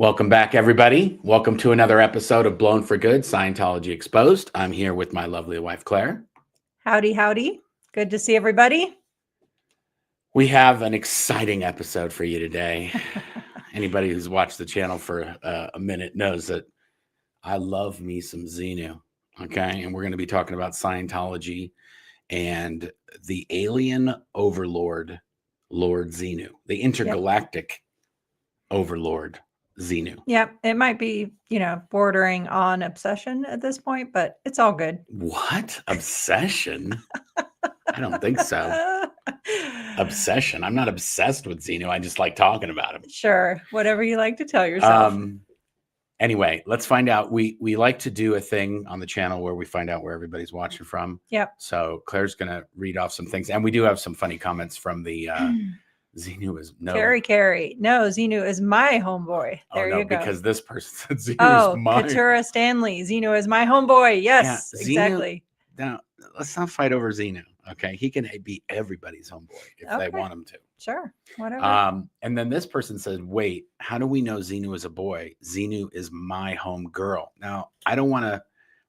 Welcome back, everybody. Welcome to another episode of Blown for Good, Scientology Exposed. I'm here with my lovely wife, Claire. Howdy, howdy. Good to see everybody. We have an exciting episode for you today. Anybody who's watched the channel for a minute knows that I love me some Xenu, okay? And we're going to be talking about Scientology and the Alien Overlord, Lord Xenu, the Intergalactic Overlord. Xenu. Yeah, it might be, bordering on obsession at this point, but it's all good. What? Obsession? I don't think so. Obsession. I'm not obsessed with Xenu. I just like talking about him. Sure. Whatever you like to tell yourself. Anyway, let's find out. We like to do a thing on the channel where we find out where everybody's watching from. Yep. So Claire's going to read off some things. And we do have some funny comments from the Xenu is no. Carrie. No, Xenu is my homeboy. There you go. Because this person said Xenu is mine. Katura Stanley. Xenu is my homeboy. Yes, yeah, exactly. Now, let's not fight over Xenu. Okay. He can be everybody's homeboy if they want him to. Sure. Whatever. And then this person said, wait, how do we know Xenu is a boy? Xenu is my home girl. Now, I don't want to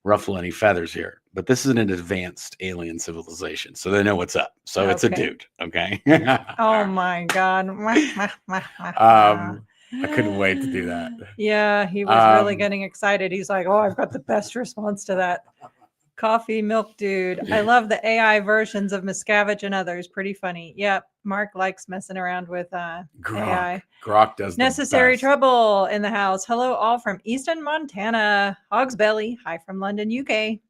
ruffle any feathers here, but this is an advanced alien civilization, so they know what's up. So it's a dude, okay? Oh my God. I couldn't wait to do that. Yeah, he was really getting excited. He's like, oh, I've got the best response to that. Coffee milk dude. I love the AI versions of Miscavige and others. Pretty funny. Yep. Mark likes messing around with AI. Grok does Necessary trouble in the house. Hello, all from Easton, Montana. Hog's Belly. Hi from London, UK.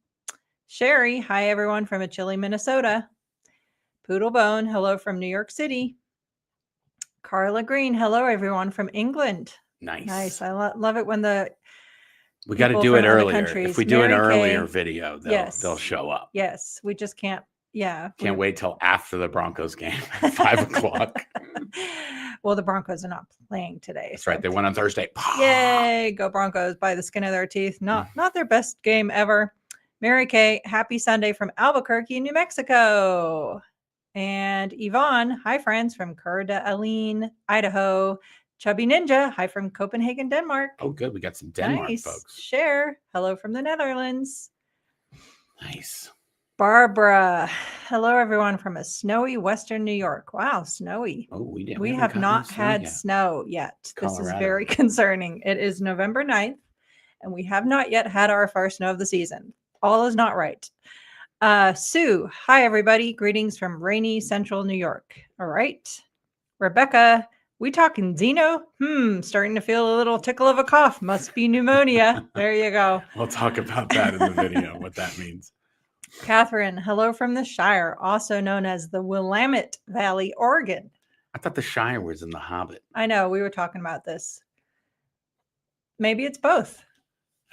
Sherry. Hi, everyone from a chilly Minnesota. Poodlebone. Hello from New York City. Carla Green. Hello, everyone from England. Nice. I love it when we got to do it earlier. If we do an earlier video, they'll show up. Yes. We just can't. Yeah. Can't wait till after the Broncos game at 5 o'clock. Well, the Broncos are not playing today. That's right. They won on Thursday. Yay. Go Broncos by the skin of their teeth. Not their best game ever. Mary Kay, happy Sunday from Albuquerque, New Mexico. And Yvonne, hi friends from Coeur d'Alene, Idaho. Chubby Ninja, hi from Copenhagen, Denmark. Oh, good. We got some Denmark folks. Share, hello from the Netherlands. Nice. Barbara, hello everyone from a snowy Western New York. Wow, snowy. Oh, we have not had snow yet. This is very concerning. It is November 9th, and we have not yet had our first snow of the season. All is not right. Sue, hi everybody. Greetings from rainy central New York. All right. Rebecca, we talking Xenu? Starting to feel a little tickle of a cough. Must be pneumonia. There you go. We'll talk about that in the video, what that means. Catherine, hello from the Shire, also known as the Willamette Valley, Oregon. I thought the Shire was in the Hobbit. I know. We were talking about this. Maybe it's both.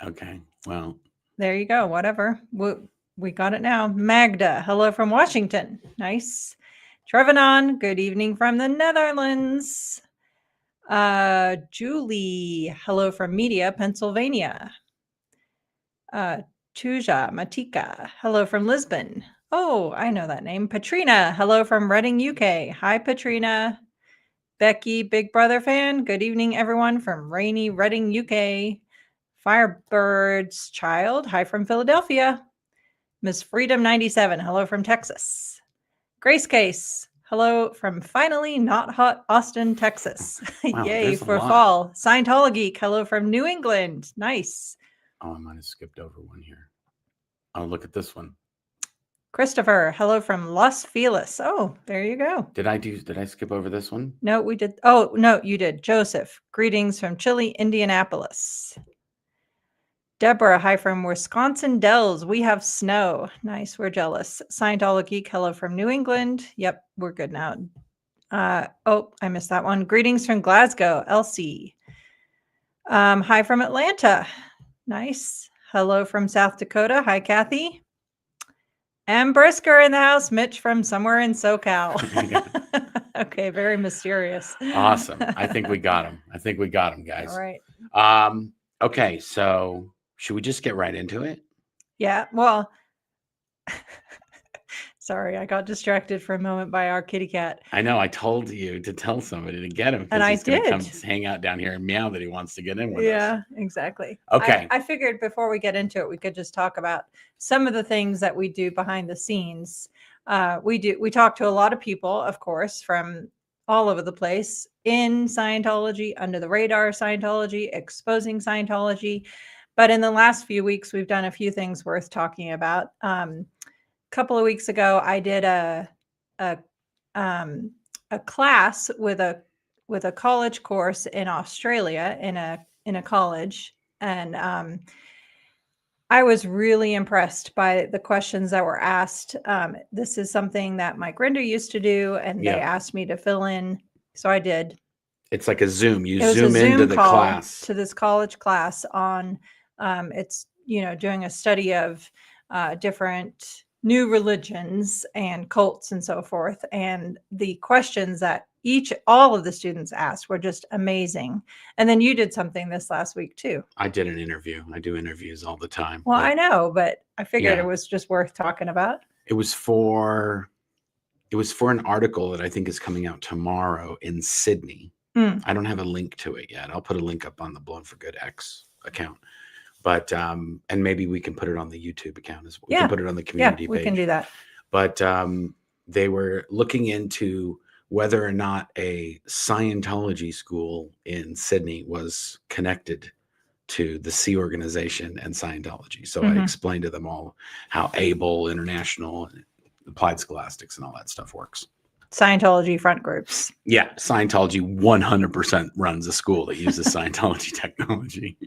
Okay. Well. There you go. Whatever. We got it now. Magda, hello from Washington. Nice. Trevanon, good evening from the Netherlands. Julie, hello from Media, Pennsylvania. Tuja Matika, hello from Lisbon. Oh, I know that name. Patrina, hello from Reading, UK. Hi, Patrina. Becky, Big Brother fan. Good evening, everyone from rainy Reading, UK. Firebird's Child, hi from Philadelphia. Miss Freedom 97, hello from Texas. Grace Case, hello from finally not hot Austin, Texas. Wow, yay for fall. Scientology, hello from New England. Nice. Oh, I might have skipped over one here. Oh, look at this one. Christopher, hello from Los Feliz. Oh, there you go. Did I skip over this one? No, we did. Oh, no, you did. Joseph, greetings from chilly Indianapolis. Deborah, hi from Wisconsin Dells. We have snow. Nice. We're jealous. Scientology, hello from New England. Yep, we're good now. Oh, I missed that one. Greetings from Glasgow, Elsie. Hi from Atlanta. Nice. Hello from South Dakota. Hi, Kathy. And Brisker in the house. Mitch from somewhere in SoCal. Okay, very mysterious. Awesome. I think we got him. Guys. All right. Okay, so should we just get right into it? Yeah, well, Sorry, I got distracted for a moment by our kitty cat. I know. I told you to tell somebody to get him And because I he's going to come did. hang out down here and meow that he wants to get in with us. Yeah, exactly. Okay. I figured before we get into it, we could just talk about some of the things that we do behind the scenes. We talk to a lot of people, of course, from all over the place in Scientology, under the radar Scientology, exposing Scientology. But in the last few weeks, we've done a few things worth talking about. Couple of weeks ago, I did a class with a college course in Australia in a college, and I was really impressed by the questions that were asked. This is something that Mike Rinder used to do, and they asked me to fill in, so I did. It's like a Zoom. You It was zoom a Zoom into the call class. to this college class on it's doing a study of different new religions and cults and so forth, and the questions that all of the students asked were just amazing. And then you did something this last week too. I did an interview. I do interviews all the time. Well, I know, but I figured it was just worth talking about. It was for an article that I think is coming out tomorrow in Sydney. I don't have a link to it yet. I'll put a link up on the Blown for Good X account. But and maybe we can put it on the YouTube account as well. We can put it on the community page. We can do that. But they were looking into whether or not a Scientology school in Sydney was connected to the Sea Organization and Scientology. So I explained to them all how ABLE, International, Applied Scholastics, and all that stuff works. Scientology front groups. Yeah, Scientology 100% runs a school that uses Scientology technology.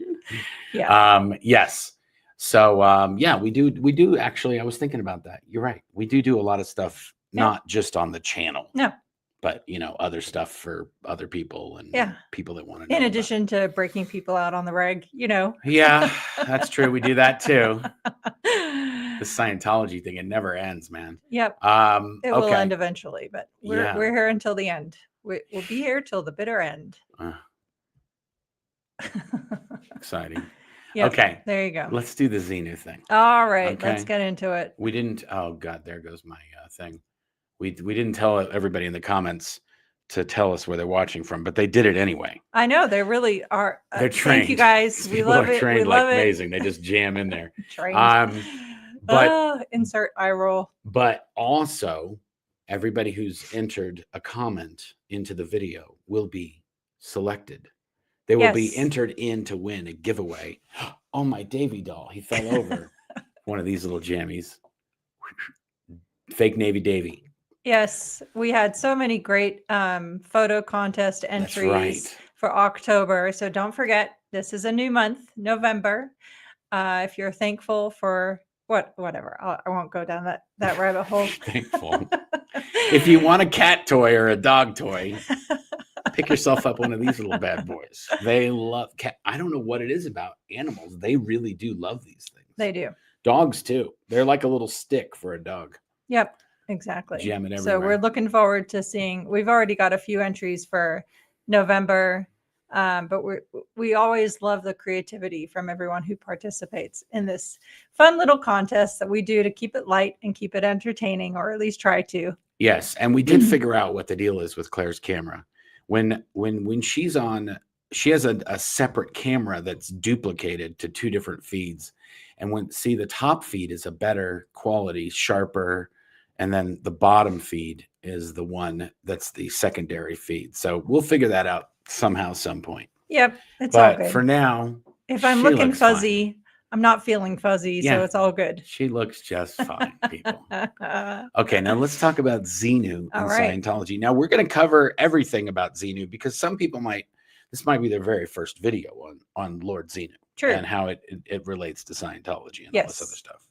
Yeah. Yes. So we do actually. I was thinking about that. You're right. We do a lot of stuff, not just on the channel. No. But other stuff for other people and people that want to know. In addition to breaking people out on the reg, Yeah, that's true. We do that too. The Scientology thing, it never ends, man. Yep. It will end eventually, but we're here until the end. We'll be here till the bitter end. Exciting. Yep, okay. There you go. Let's do the Xenu thing. All right. Let's get into it. We didn't. Oh God, there goes my thing. We didn't tell everybody in the comments to tell us where they're watching from, but they did it anyway. I know they really are. They're trained. Thank you guys. We love it. Trained we love it. Amazing. They just jam in there. Trained. But insert eye roll. But also, everybody who's entered a comment into the video will be selected. They will be entered in to win a giveaway. Oh, my Davy doll. He fell over. One of these little jammies. Fake Navy Davy. Yes, we had so many great photo contest entries for October. So don't forget, this is a new month, November. If you're thankful for whatever, I won't go down that rabbit hole. Thankful. If you want a cat toy or a dog toy, pick yourself up one of these little bad boys. They love cat. I don't know what it is about animals. They really do love these things. They do. Dogs too. They're like a little stick for a dog. Yep. Exactly. Jamming everywhere. So we're looking forward to seeing. We've already got a few entries for November, but we always love the creativity from everyone who participates in this fun little contest that we do to keep it light and keep it entertaining, or at least try to. Yes, and we did figure out what the deal is with Claire's camera. When she's on, she has a separate camera that's duplicated to two different feeds, and the top feed is a better quality, sharper. And then the bottom feed is the one that's the secondary feed. So we'll figure that out somehow, some point. Yep. It's all good. But for now, if I'm looking fuzzy, fine. I'm not feeling fuzzy. So it's all good. She looks just fine, people. Okay. Now let's talk about Xenu and Scientology. Now we're going to cover everything about Xenu because some people this might be their very first video on Lord Xenu. True. And how it relates to Scientology and all this other stuff.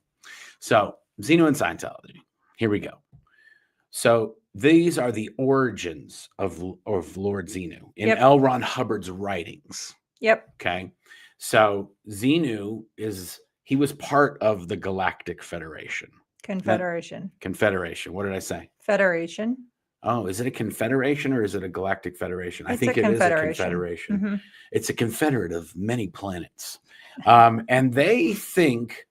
So Xenu and Scientology. Here we go. So these are the origins of Lord Xenu in L. Ron Hubbard's writings. Yep. Okay. So Xenu he was part of the Galactic Confederation. Confederation. What did I say? Federation. Oh, is it a confederation or is it a Galactic Federation? I think it is a confederation. Mm-hmm. It's a confederate of many planets. And they think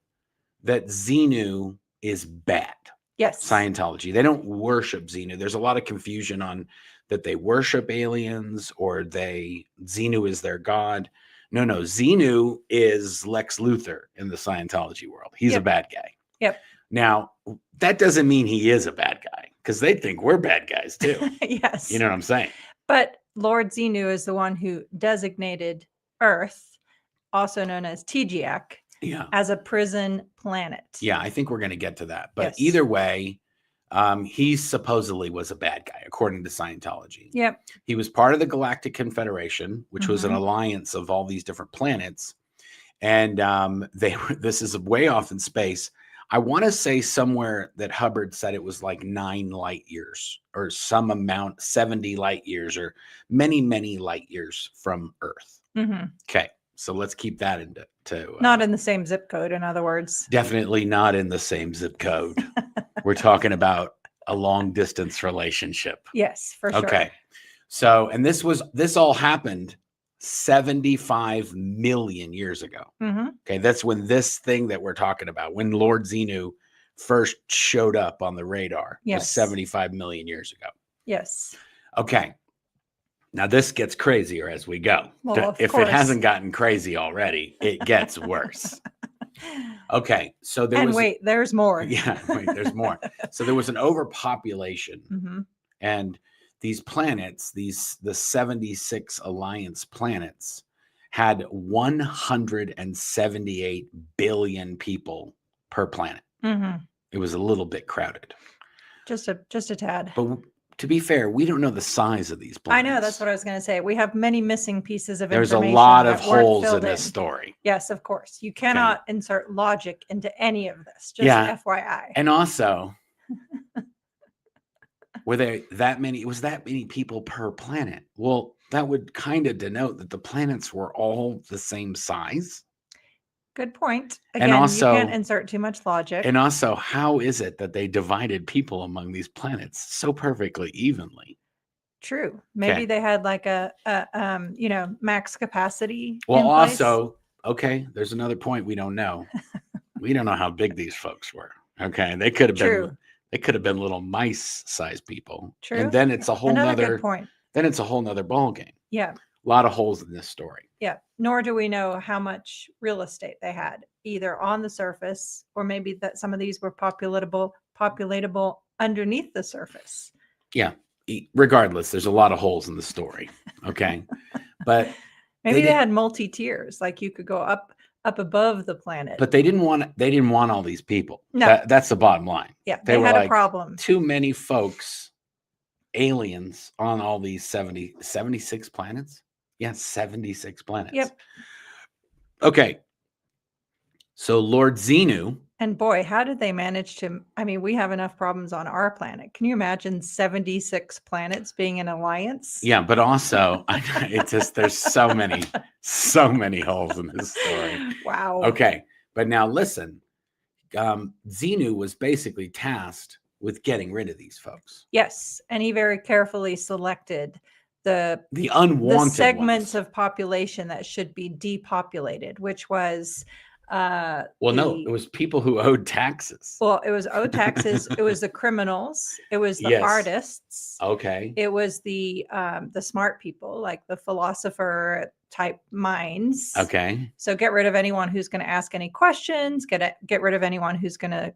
that Xenu is bad. Yes. Scientology. They don't worship Xenu. There's a lot of confusion on that they worship aliens or Xenu is their god. No, Xenu is Lex Luthor in the Scientology world. He's a bad guy. Yep. Now, that doesn't mean he is a bad guy, because they think we're bad guys too. Yes. You know what I'm saying? But Lord Xenu is the one who designated Earth, also known as TGAC, as a prison planet. Yeah, I think we're going to get to that. But Yes. either way, he supposedly was a bad guy, according to Scientology. Yep. He was part of the Galactic Confederation, which was an alliance of all these different planets. And this is way off in space. I want to say somewhere that Hubbard said it was like 9 light years or some amount, 70 light years or many, many light years from Earth. Okay. So let's keep that into not in the same zip code, in other words. Definitely not in the same zip code. We're talking about a long distance relationship. Yes, for sure. Okay. So, and this all happened 75 million years ago. Okay. That's when this thing that we're talking about, when Lord Xenu first showed up on the radar, was 75 million years ago. Yes. Okay. Now this gets crazier as we go. Well, if it hasn't gotten crazy already, it gets worse. Okay. So there's more. Yeah. Wait, there's more. So there was an overpopulation and these planets, the 76 alliance planets, had 178 billion people per planet. It was a little bit crowded. Just a tad. But to be fair, we don't know the size of these planets. I know, that's what I was going to say. We have many missing pieces of There's information. There's a lot of holes in this story. Yes, of course. You cannot insert logic into any of this. Just FYI. And also, were there that many? Was that many people per planet? Well, that would kind of denote that the planets were all the same size. Good point. Again, and also, you can't insert too much logic. And also, how is it that they divided people among these planets so perfectly evenly? True. Maybe they had like a max capacity. Well, also, there's another point we don't know. We don't know how big these folks were. Okay, they could have been. They could have been little mice-sized people. True. And then it's a whole good point. Then it's a whole nother ball game. Yeah. A lot of holes in this story. Yeah. Nor do we know how much real estate they had, either on the surface or maybe that some of these were populatable underneath the surface. Yeah. Regardless, there's a lot of holes in the story. Okay. But maybe they had multi-tiers, like you could go up above the planet. But they didn't want all these people. No. That's the bottom line. Yeah. They had a problem. Too many folks, aliens on all these 76 planets. Yeah, 76 planets. Yep. Okay. So Lord Xenu. And boy, how did they manage to? I mean, we have enough problems on our planet. Can you imagine 76 planets being an alliance? Yeah, but also, it's just there's so many holes in this story. Wow. Okay, but now listen, Xenu was basically tasked with getting rid of these folks. Yes, and he very carefully selected the unwanted segments ones of population that should be depopulated, which was no, it was people who owed taxes. Well, it was owed taxes. It was the criminals. It was the artists. Okay. It was the smart people, like the philosopher type minds. Okay. So get rid of anyone who's going to ask any questions. Get rid of anyone who's going to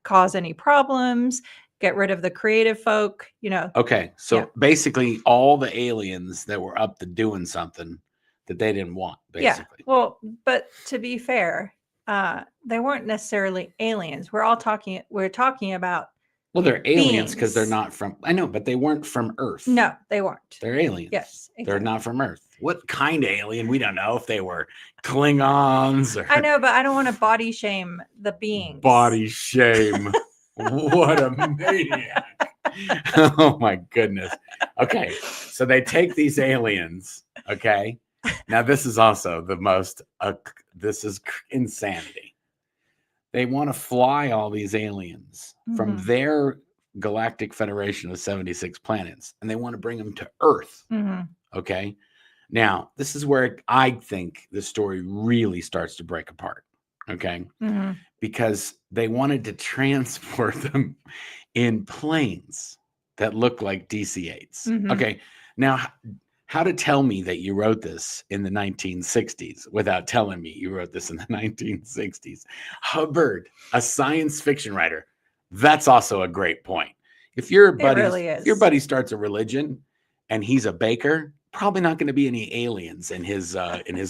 cause any problems. Get rid of the creative folk. Okay. So basically, all the aliens that were up to doing something that they didn't want, basically. Yeah. Well, but to be fair, they weren't necessarily aliens. We're talking about. Well, they're aliens because they're not from. I know, but they weren't from Earth. No, they weren't. They're aliens. Yes, exactly. They're not from Earth. What kind of alien? We don't know if they were Klingons. Or... I know, but I don't want to body shame the beings. Body shame. What a maniac. Oh my goodness. Okay, so they take these aliens. Okay. Now, this is also the most, this is insanity. They want to fly all these aliens from their Galactic Federation of 76 planets, and they want to bring them to Earth. Okay. Now, this is where I think the story really starts to break apart. Okay. Mhm. Because they wanted to transport them in planes that look like DC-8s. Mhm. Okay. Now, how to tell me that you wrote this in the 1960s without telling me you wrote this in the 1960s? Hubbard, a science fiction writer. That's also a great point. If your really buddy is. starts a religion and he's a baker, probably not going to be any aliens in his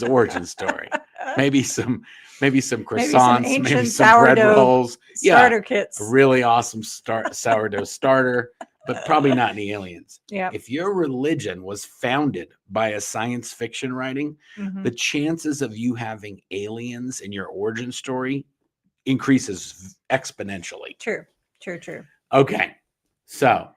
origin story. Maybe some croissants, maybe ancient some bread sourdough rolls. Yeah, starter kits. a really awesome sourdough starter, but probably not any aliens. Yeah. If your religion was founded by a science fiction writing, Mhm. the chances of you having aliens in your origin story increases exponentially. True. Okay, so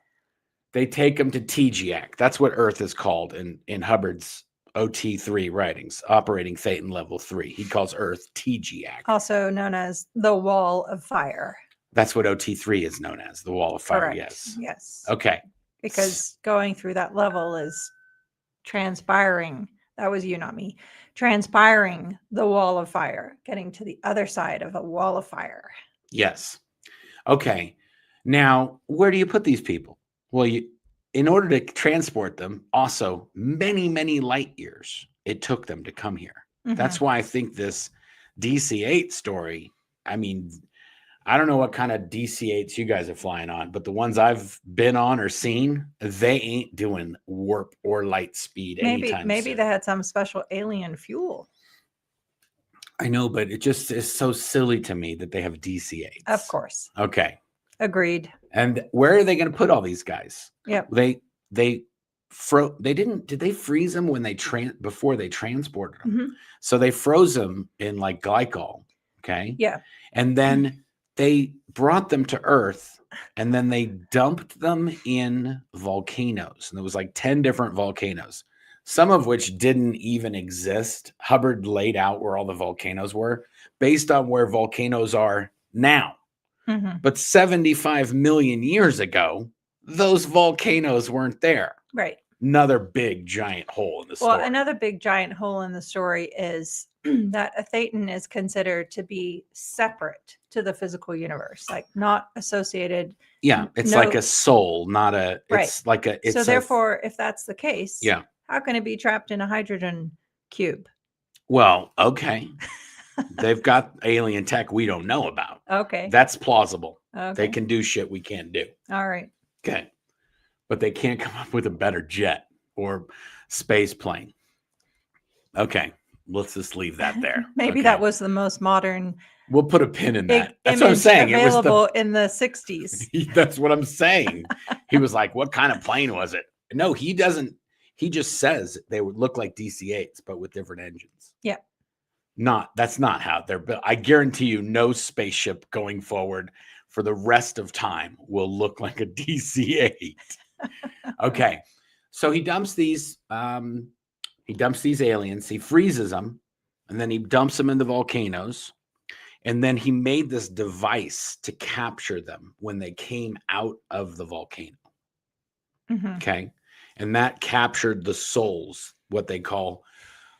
they take them to TGAC. That's what Earth is called in Hubbard's OT3 writings, operating Thetan level 3. He calls Earth TGAC. Also known as the Wall of Fire. That's what OT3 is known as, the Wall of Fire. Correct. Yes. Yes. Okay. Because going through that level is transpiring. That was you, not me. Transpiring the Wall of Fire, getting to the other side of a wall of fire. Yes. Okay. Now, where do you put these people? Well, in order to transport them, also many, many light years it took them to come here. Mhm. That's why I think this DC-8 story, I mean, I don't know what kind of DC-8s you guys are flying on, but the ones I've been on or seen, they ain't doing warp or light speed anytime Maybe soon. they had some special alien fuel. I know, but it just is so silly to me that they have DC-8s. Of course. Okay. Agreed. And where are they going to put all these guys? Yep. They did they freeze them when they before they transported them? Mhm. So they froze them in like glycol. Okay. Yeah. And then they brought them to Earth and then they dumped them in volcanoes. And there was like 10 different volcanoes, some of which didn't even exist. Hubbard laid out where all the volcanoes were based on where volcanoes are now. Mhm. But 75 million years ago, those volcanoes weren't there. Right. Another big giant hole in the story. Well, another big giant hole in the story is that a Thetan is considered to be separate to the physical universe, like not associated. Yeah, it's no- like a soul, not a. Right. It's like a. It's So therefore, if that's the case, yeah. how can it be trapped in a hydrogen cube? Well, okay. They've got alien tech we don't know about. Okay. That's plausible. Okay. They can do shit we can't do. All right. Okay. But they can't come up with a better jet or space plane. Okay. Let's just leave that there. Maybe Okay. that was the most modern. We'll put a pin in Big that. That's what I'm saying. Available in the 60s. That's what I'm saying. He was like, what kind of plane was it? No, he doesn't. He just says they would look like DC-8s, but with different engines. Yeah. That's not how they're built. I guarantee you no spaceship going forward for the rest of time will look like a DC-8. Okay. So he dumps these aliens, he freezes them, and then he dumps them in the volcanoes. And then he made this device to capture them when they came out of the volcano. Mhm. Okay. And that captured the souls, what they call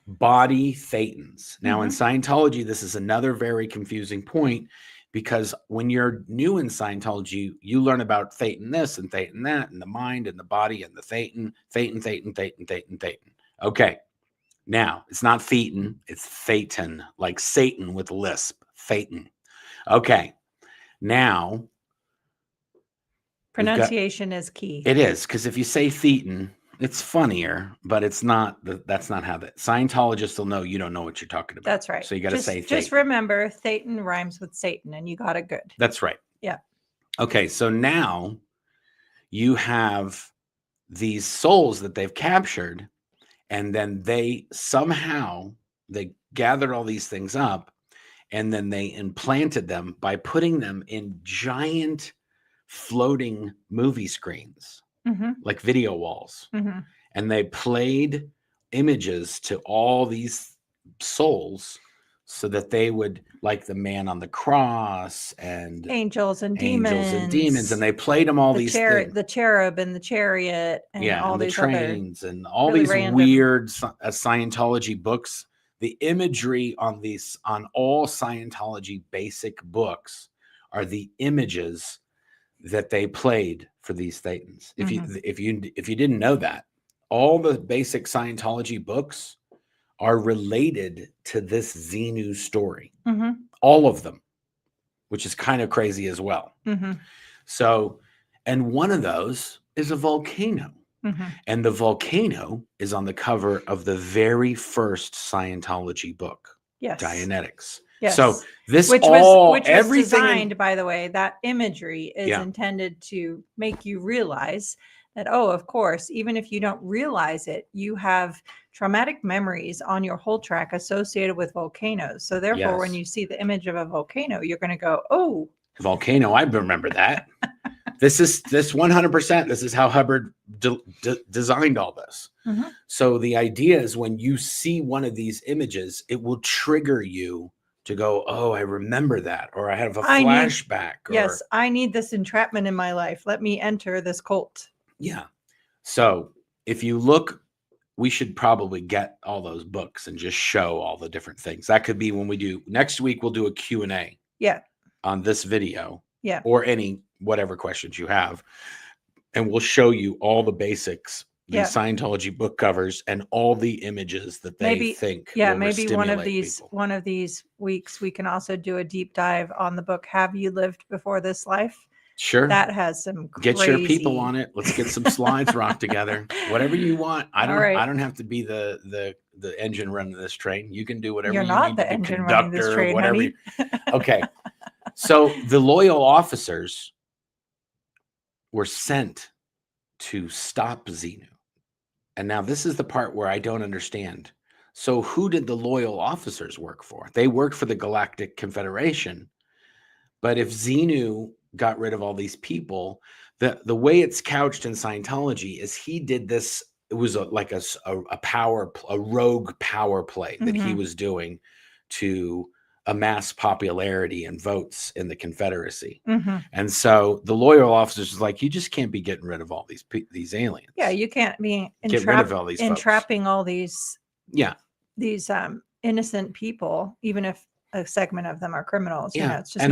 body Thetans. Now, in Scientology, this is another very confusing point because when you're new in Scientology, you learn about Thetan this and Thetan that, and the mind and the body and the Thetan. Okay. Now, it's not Thetan, it's Thetan, like Satan with a lisp. Thetan. Okay. Now, pronunciation is key. It is, because if you say Thetan, it's funnier, but it's not. That's not how that. Scientologists will know you don't know what you're talking about. That's right. So you got to say Thetan. Just remember, Thetan rhymes with Satan, and you got it good. That's right. Yeah. Okay. So now you have these souls that they've captured, and then they gathered all these things up, and then they implanted them by putting them in giant floating movie screens, like video walls. And they played images to all these souls so that they would, like the man on the cross and angels and demons, and they played them all these things. The cherub and the chariot, and all and these the trains and all really these random weird Scientology books the imagery on all Scientology basic books are the images that they played for these Thetans. If you didn't know that, all the basic Scientology books are related to this Xenu story. All of them, which is kind of crazy as well. So, and one of those is a volcano. And the volcano is on the cover of the very first Scientology book, Dianetics. Yes. So this which all was everything designed, by the way, that imagery is intended to make you realize that, oh, of course, even if you don't realize it, you have traumatic memories on your whole track associated with volcanoes. So therefore, when you see the image of a volcano, you're going to go, oh, volcano, I remember that. This 100%. This is how Hubbard designed all this. So the idea is when you see one of these images, it will trigger you to go, oh, I remember that, or I have a flashback. Yes, I need this entrapment in my life. Let me enter this cult. Yeah. So if you look, we should probably get all those books and just show all the different things. That could be when we do next week. We'll do a Q&A. On this video. Or whatever questions you have, and we'll show you all the basics, the Scientology book covers, and all the images that they think. Maybe one of these weeks we can also do a deep dive on the book "Have You Lived Before This Life?" Sure, that has some crazy... Get your people on it. Let's get some slides rocked together. Whatever you want. I don't have to be the engine running this train. You can do whatever. You're not the engine running this train, whatever. Honey. Okay. So the loyal officers were sent to stop Xenu. And now this is the part where I don't understand. So who did the loyal officers work for? They worked for the Galactic Confederation. But if Xenu got rid of all these people, the way it's couched in Scientology is he did this. It was a rogue power play that he was doing to amass popularity and votes in the Confederacy. And so the loyal officers is like, you just can't be getting rid of all these aliens. Yeah, you can't be get rid of all these entrapping all these these innocent people, even if a segment of them are criminals. Yeah. It's just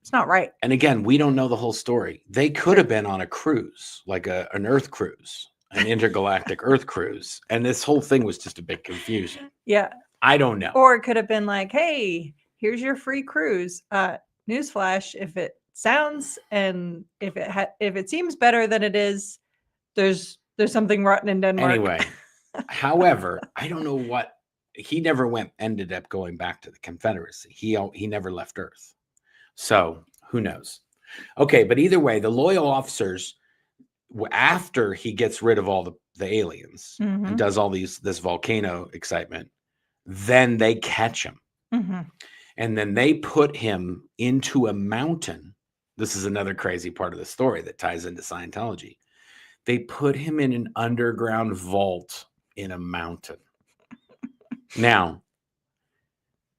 it's not right. And again, we don't know the whole story. They could have been on a cruise, like an Earth cruise, an intergalactic Earth cruise, and this whole thing was just a big confusion. I don't know. Or it could have been like, hey, here's your free cruise. Newsflash, if it sounds and if it seems better than it is, there's something rotten in Denmark. Anyway, however, I don't know what he ended up going back to the Confederacy. He never left Earth. So who knows? Okay, but either way, the loyal officers, after he gets rid of all the aliens and does all this volcano excitement, then they catch him. And then they put him into a mountain. This is another crazy part of the story that ties into Scientology. They put him in an underground vault in a mountain. Now,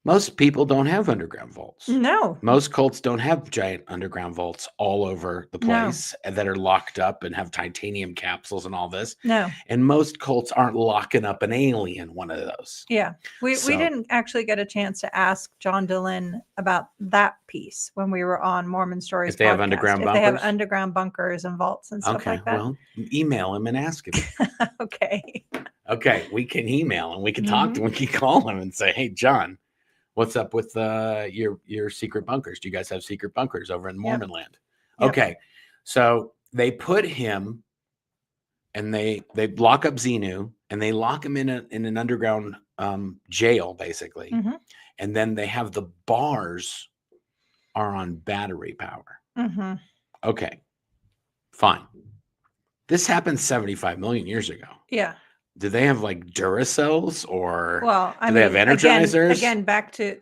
most people don't have underground vaults. No. Most cults don't have giant underground vaults all over the place that are locked up and have titanium capsules and all this. No. And most cults aren't locking up an alien, one of those. Yeah. We didn't actually get a chance to ask John Dillon about that piece when we were on Mormon Stories. If they have underground bunkers? They have underground bunkers and vaults and stuff like that. Well, email him and ask him. Okay. We can email him. We can talk to him. We can call him and say, hey, John, what's up with your secret bunkers? Do you guys have secret bunkers over in Mormon land? Okay. So they put him and they lock up Xenu and they lock him in an underground jail, basically. And then they have the bars are on battery power. Okay. Fine. This happened 75 million years ago. Yeah. Do they have like Duracells or do they have energizers? Again,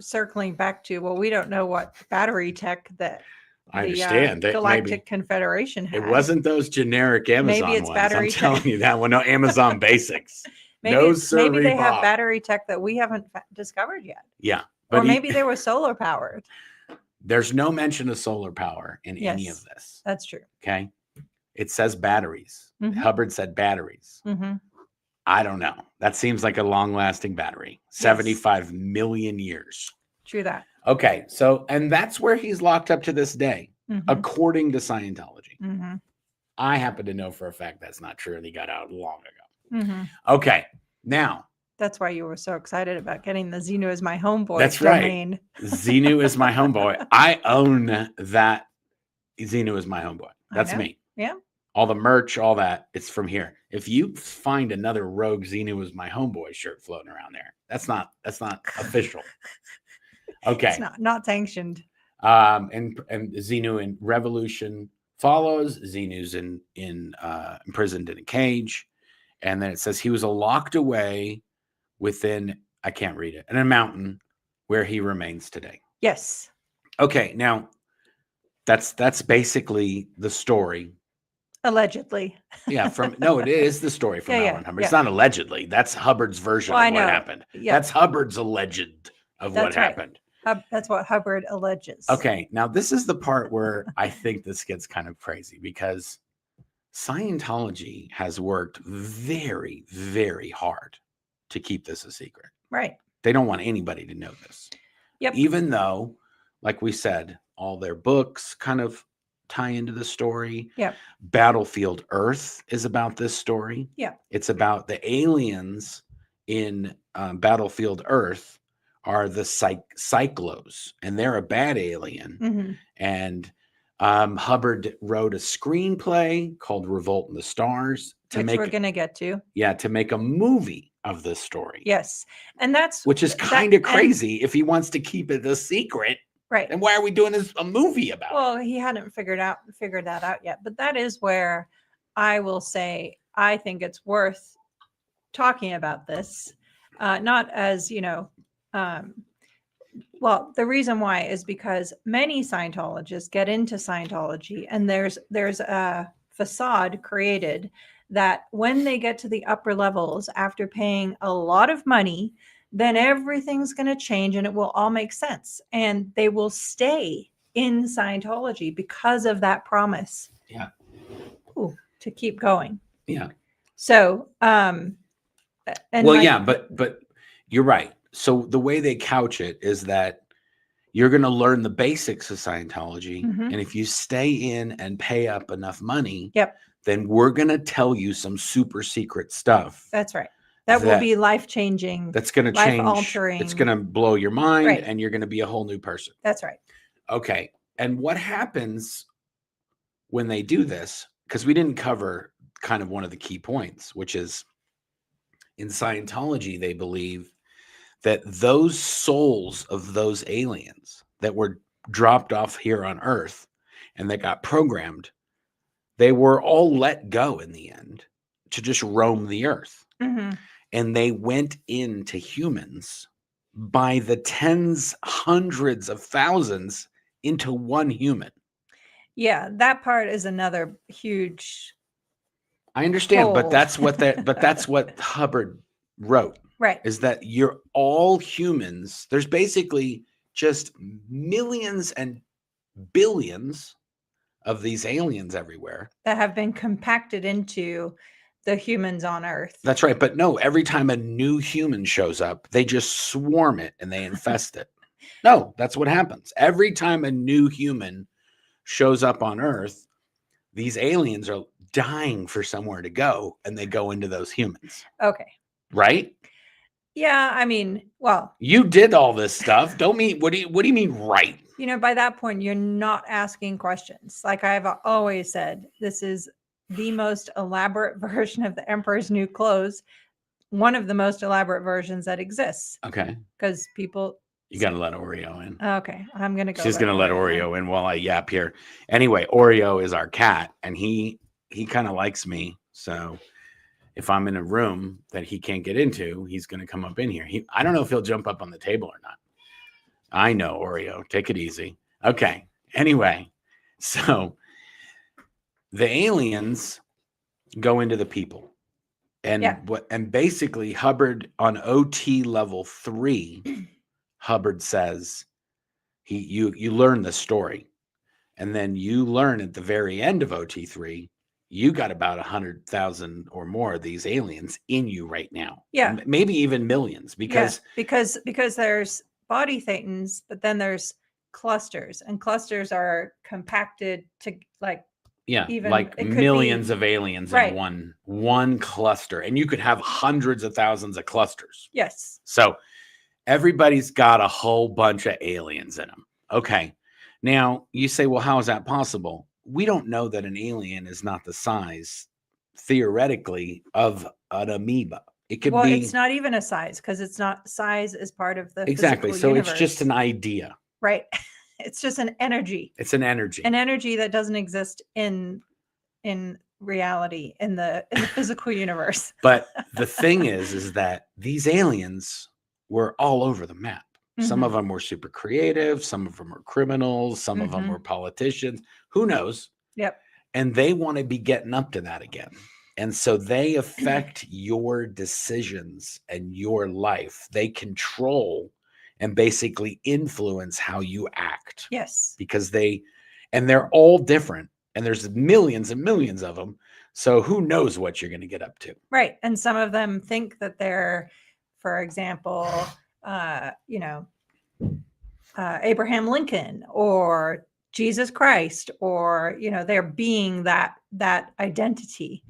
circling back to, we don't know what battery tech that I understand. Galactic Confederation had. It wasn't those generic Amazon maybe it's ones. Battery I'm telling you that one. No, Amazon Basics. maybe they have battery tech that we haven't discovered yet. Yeah. Or maybe they were solar powered. There's no mention of solar power in any of this. That's true. Okay. It says batteries. Hubbard said batteries. I don't know. That seems like a long-lasting battery. 75 million years. True that. Okay, so, and that's where he's locked up to this day, Mhm. according to Scientology. Mhm. I happen to know for a fact that's not true, and he got out long ago. Mhm. Okay, now. That's why you were so excited about getting the Xenu as my homeboy That's domain. right. Xenu is my homeboy. I own that. Xenu is my homeboy. That's me. Yeah. All the merch, all that, it's from here. If you find another rogue Xenu is my homeboy shirt floating around there, that's not official. Okay. It's not sanctioned. And Xenu in Revolution follows. Xenu's imprisoned in a cage, and then it says he was locked away within, I can't read it, in a mountain where he remains today. Yes. Okay, now that's basically the story. Allegedly. Yeah, it is the story from L. Ron Hubbard. Yeah. It's not allegedly. That's Hubbard's version of what happened. Yeah. That's Hubbard's alleged of what happened. That's what Hubbard alleges. Okay, now this is the part where I think this gets kind of crazy, because Scientology has worked very, very hard to keep this a secret. Right. They don't want anybody to know this. Yep. Even though, like we said, all their books kind of tie into the story. Yep. Battlefield Earth is about this story. Yeah. It's about the aliens in Battlefield Earth are the Cyclos, and they're a bad alien. Mm-hmm. And Hubbard wrote a screenplay called Revolt in the Stars which we're going to get to. Yeah, to make a movie of this story. Yes. And which is kind of crazy if he wants to keep it a secret. Right. And why are we doing a movie about it? Well, he hadn't figured that out yet. But that is where I will say I think it's worth talking about this. Not as, well, the reason why is because many Scientologists get into Scientology, and there's a facade created that when they get to the upper levels after paying a lot of money, then everything's going to change and it will all make sense. And they will stay in Scientology because of that promise. Yeah. Ooh, to keep going. Yeah. So, but you're right. So the way they couch it is that you're going to learn the basics of Scientology. Mm-hmm. And if you stay in and pay up enough money, yep, then we're going to tell you some super secret stuff. That's right. That will be life-changing. That's going to change. Life-altering. It's going to blow your mind, right, and you're going to be a whole new person. That's right. Okay. And what happens when they do this? Because we didn't cover kind of one of the key points, which is in Scientology, they believe that those souls of those aliens that were dropped off here on Earth and that got programmed, they were all let go in the end to just roam the Earth. Mm-hmm. And they went into humans by the tens, hundreds of thousands into one human. Yeah, that part is another huge. I understand, but that's what Hubbard wrote. Right. Is that you're all humans. There's basically just millions and billions of these aliens everywhere that have been compacted into the humans on Earth. That's right. But no, every time a new human shows up, they just swarm it and they infest it. No, that's what happens. Every time a new human shows up on Earth, these aliens are dying for somewhere to go, and they go into those humans. Okay. Right? Yeah, I mean, well, you did all this stuff. What do you mean, right? By that point, you're not asking questions. Like I've always said, this is the most elaborate version of the Emperor's New Clothes. One of the most elaborate versions that exists. Okay. Because people. You got to let Oreo in. Okay. I'm going to go. She's going to let Oreo in while I yap here. Anyway, Oreo is our cat, and he kind of likes me. So if I'm in a room that he can't get into, he's going to come up in here. I don't know if he'll jump up on the table or not. I know, Oreo. Take it easy. Okay. Anyway, so the aliens go into the people. And basically Hubbard on OT level 3, Hubbard says you learn the story. And then you learn at the very end of OT3 you got about 100,000 or more of these aliens in you right now. Yeah. Maybe even millions, because because there's body Thetans, but then there's clusters, and clusters are compacted to like even like it could millions be, of aliens right. in one cluster, and you could have hundreds of thousands of clusters. Yes. So everybody's got a whole bunch of aliens in them. Okay. Now you say, well, how is that possible? We don't know that an alien is not the size, theoretically, of an amoeba. It could be. It's not even a size, because it's not size is part of the Exactly. physical So universe. it's just an idea. Right. It's just an energy. It's an energy. An energy that doesn't exist in reality, in the physical universe. But the thing is that these aliens were all over the map. Some of them were super creative. Some of them were criminals. Some of them were politicians. Who knows? Yep. And they want to be getting up to that again. And so they affect your decisions and your life. They control and basically influence how you act. Yes. Because they're all different. And there's millions and millions of them. So who knows what you're going to get up to? Right. And some of them think that they're, for example, Abraham Lincoln or Jesus Christ, or, they're being that identity.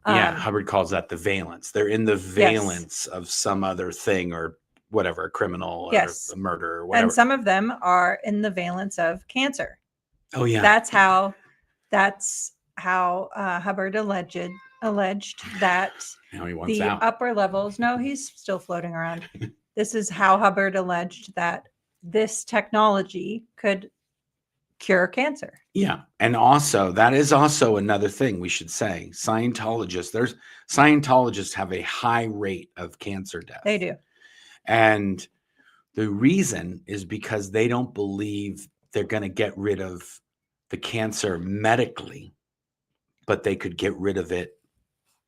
Hubbard calls that the valence. They're in the valence of some other thing or whatever, a criminal or a murder or whatever. And some of them are in the valence of cancer. Oh, yeah. That's how Hubbard alleged that the upper levels. No, he's still floating around. This is how Hubbard alleged that this technology could cure cancer. Yeah. And also, that is also another thing we should say. Scientologists have a high rate of cancer death. They do. And the reason is because they don't believe they're going to get rid of the cancer medically, but they could get rid of it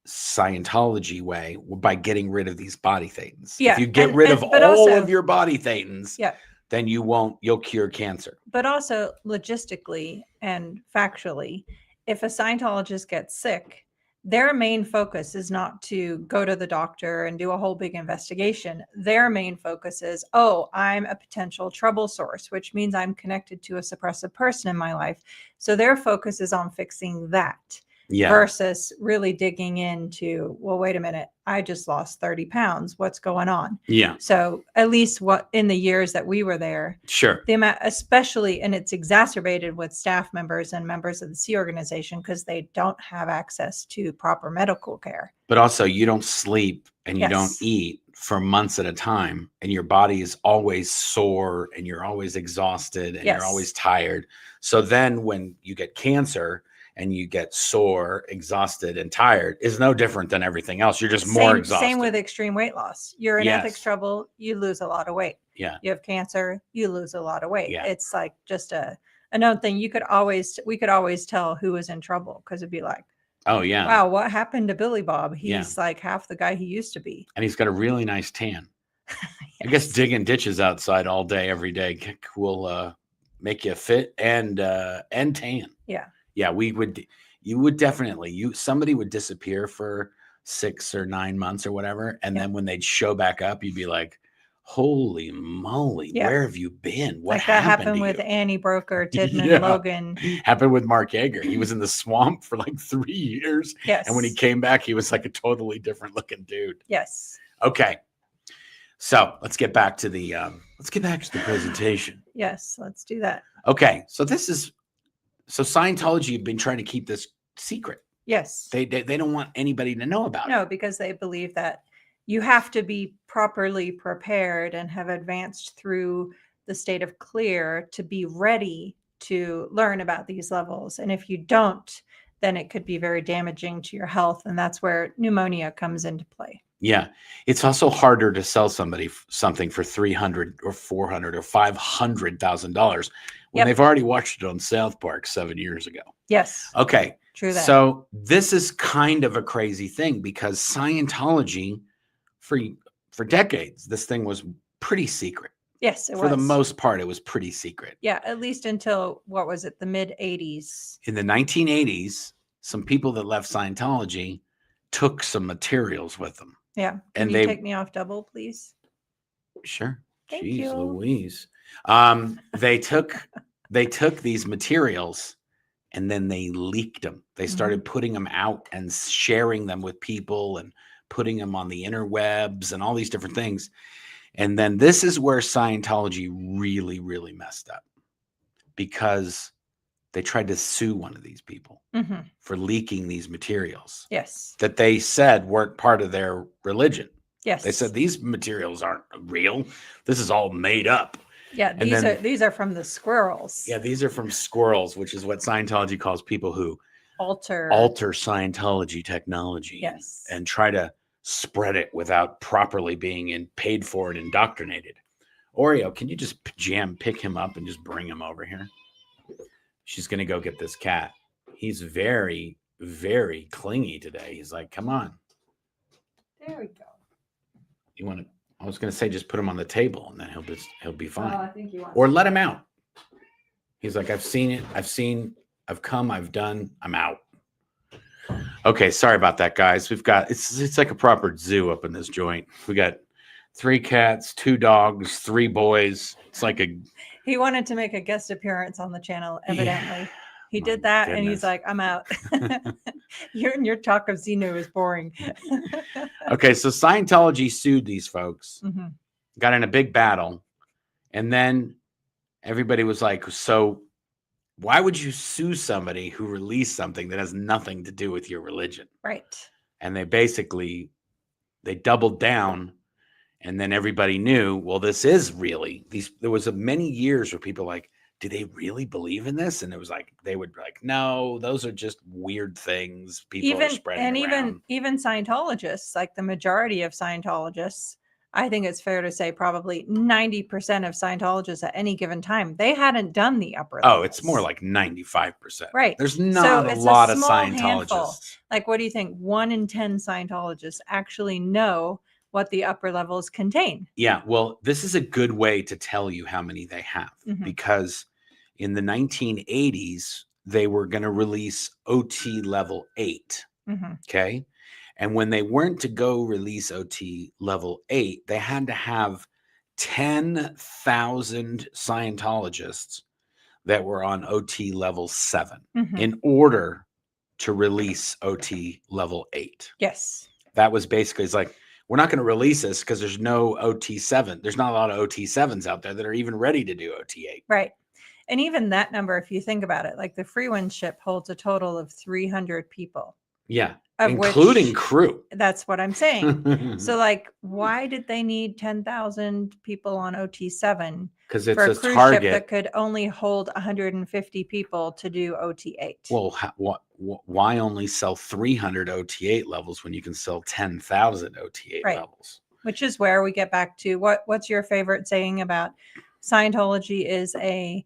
Scientology way by getting rid of these body Thetans. Yeah. If you get rid of all of your body Thetans, then you'll cure cancer. But also logistically and factually, if a Scientologist gets sick, their main focus is not to go to the doctor and do a whole big investigation. Their main focus is, I'm a potential trouble source, which means I'm connected to a suppressive person in my life. So their focus is on fixing that. Versus really digging into, well, wait a minute, I just lost 30 pounds. What's going on? Yeah. So at least in the years that we were there, the amount, especially, and it's exacerbated with staff members and members of the Sea Organization, because they don't have access to proper medical care. But also, you don't sleep and you don't eat for months at a time, and your body is always sore and you're always exhausted and you're always tired. So then when you get cancer and you get sore, exhausted, and tired, is no different than everything else. You're just more exhausted. Same with extreme weight loss. You're in ethics trouble, you lose a lot of weight. Yeah. You have cancer, you lose a lot of weight. Yeah. It's like just a known thing. We could always tell who was in trouble, because it'd be like, oh yeah, wow, what happened to Billy Bob? He's like half the guy he used to be. And he's got a really nice tan. I guess digging ditches outside all day, every day will make you fit and tan. Yeah. Yeah, somebody would disappear for 6 or 9 months or whatever. And then when they'd show back up, you'd be like, holy moly, where have you been? What like that happened with Annie Broker, Tidman, Logan. Happened with Mark Yeager. He was in the swamp for like 3 years. Yes. And when he came back, he was like a totally different looking dude. Yes. Okay. So let's get back to the presentation. Yes, let's do that. Okay. So Scientology have been trying to keep this secret. Yes. They don't want anybody to know about it. No, because they believe that you have to be properly prepared and have advanced through the state of clear to be ready to learn about these levels. And if you don't, then it could be very damaging to your health. And that's where pneumonia comes into play. Yeah. It's also harder to sell somebody something for $300 or $400 or $500,000 when they've already watched it on South Park 7 years ago. Yes. Okay. True that. So this is kind of a crazy thing, because Scientology, for decades, this thing was pretty secret. Yes, it was. For the most part, it was pretty secret. Yeah, at least until, what was it, the mid-'80s. In the 1980s, some people that left Scientology took some materials with them. Yeah. Can And you they take me off double, please? Sure. Thank Jeez you. Louise. They took these materials and then they leaked them. They started putting them out and sharing them with people and putting them on the interwebs and all these different things. And then this is where Scientology really, really messed up, because they tried to sue one of these people for leaking these materials Yes. that they said weren't part of their religion. Yes. They said these materials aren't real. This is all made up. Yeah, these are from the squirrels. Yeah, these are from squirrels, which is what Scientology calls people who alter Scientology technology. Yes. And try to spread it without properly being paid for and indoctrinated. Oreo, can you just pick him up and just bring him over here? She's going to go get this cat. He's very, very clingy today. He's like, come on. There we go. You want to? I was going to say just put him on the table and then he'll be fine. I think you want. Or let him out. He's like, I've seen it. I've come. I've done. I'm out. Okay, sorry about that, guys. We've got it's like a proper zoo up in this joint. We got 3 cats, 2 dogs, 3 boys. It's like He wanted to make a guest appearance on the channel, evidently. Yeah. He did that, and he's like, I'm out. Your talk of Xenu is boring. Okay, so Scientology sued these folks, got in a big battle, and then everybody was like, so why would you sue somebody who released something that has nothing to do with your religion? Right. And they doubled down. And then everybody knew, well, this is really there was many years where people like, do they really believe in this? And it was like, they would be like, no, those are just weird things people are spreading around. Even Scientologists, like the majority of Scientologists, I think it's fair to say probably 90% of Scientologists at any given time, they hadn't done the upper levels. Oh, it's more like 95%. Right. There's not a lot of Scientologists. Handful. Like, what do you think? 1 in 10 Scientologists actually know what the upper levels contain. Yeah, well, this is a good way to tell you how many they have, because in the 1980s, they were going to release OT level 8. Okay. And when they weren't to go release OT level 8, they had to have 10,000 Scientologists that were on OT level 7 in order to release OT level 8. Yes. That was basically, it's like, we're not going to release this because there's no OT7. There's not a lot of OT7s out there that are even ready to do OT8. Right. And even that number, if you think about it, like the Freewind ship holds a total of 300 people. Yeah. Including crew. That's what I'm saying. So like, why did they need 10,000 people on OT7? Because it's for a cruise target ship that could only hold 150 people to do OT8. Well, why only sell 300 OT8 levels when you can sell 10,000 OT8 levels? Which is where we get back to what's your favorite saying about Scientology is a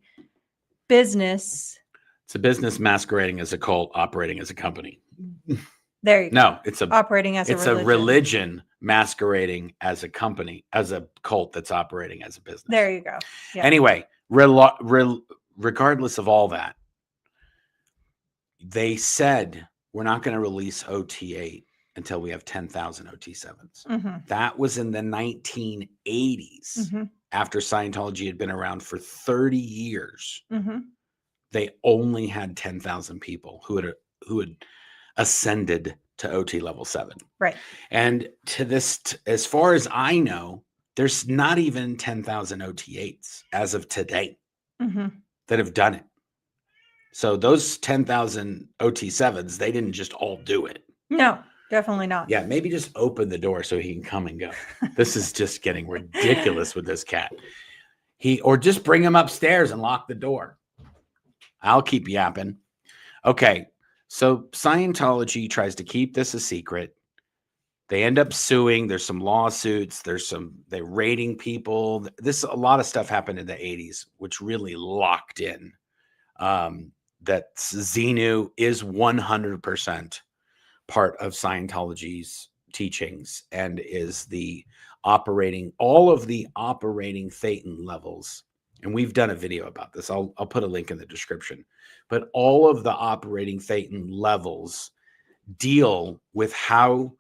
business. It's a business masquerading as a cult, operating as a company. There you go. No, it's operating as a religion masquerading as a company, as a cult that's operating as a business. There you go. Yeah. Anyway, regardless of all that, they said we're not going to release OT8 until we have 10,000 OT7s. That was in the 1980s, after Scientology had been around for 30 years. They only had 10,000 people who had ascended to OT level 7. Right. And as far as I know, there's not even 10,000 OT8s as of today that have done it. So those 10,000 OT7s, they didn't just all do it. No, definitely not. Yeah, maybe just open the door so he can come and go. This is just getting ridiculous with this cat. Or just bring him upstairs and lock the door. I'll keep yapping. Okay, so Scientology tries to keep this a secret. They end up suing. There's some lawsuits. They're raiding people. A lot of stuff happened in the 80s, which really locked in that Xenu is 100% part of Scientology's teachings and is all of the operating Thetan levels and we've done a video about this. I'll put a link in the description. But all of the operating Thetan levels deal with how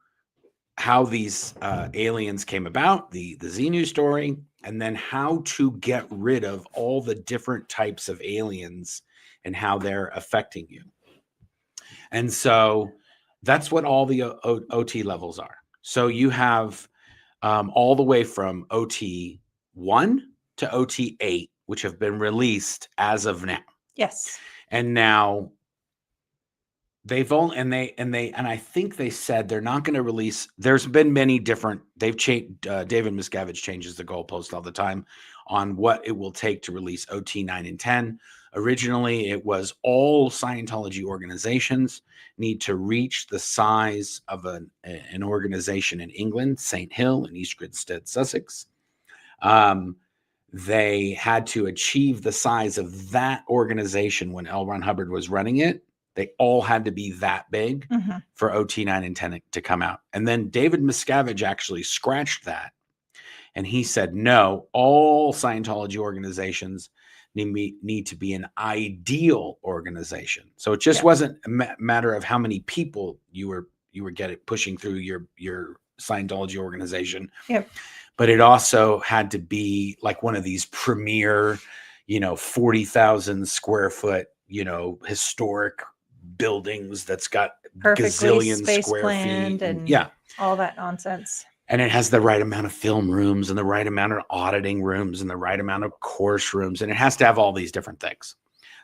these aliens came about, the Xenu story, and then how to get rid of all the different types of aliens and how they're affecting you. And so that's what all the OT levels are. So you have all the way from OT 1 to OT 8, which have been released as of now. Yes. And now they've only, and I think they said they're not going to release. There's been many different, they've changed, David Miscavige changes the goalpost all the time on what it will take to release OT 9 and 10. Originally, it was all Scientology organizations need to reach the size of an organization in England, St. Hill in East Grinstead, Sussex. They had to achieve the size of that organization when L. Ron Hubbard was running it. They all had to be that big for OT 9 and 10 to come out. And then David Miscavige actually scratched that. And he said, no, all Scientology organizations need to be an ideal organization. So it just wasn't a matter of how many people you were pushing through your Scientology organization. Yep. But it also had to be like one of these premier, 40,000 square foot, historic buildings that's got gazillion square feet and all that nonsense. And it has the right amount of film rooms and the right amount of auditing rooms and the right amount of course rooms. And it has to have all these different things.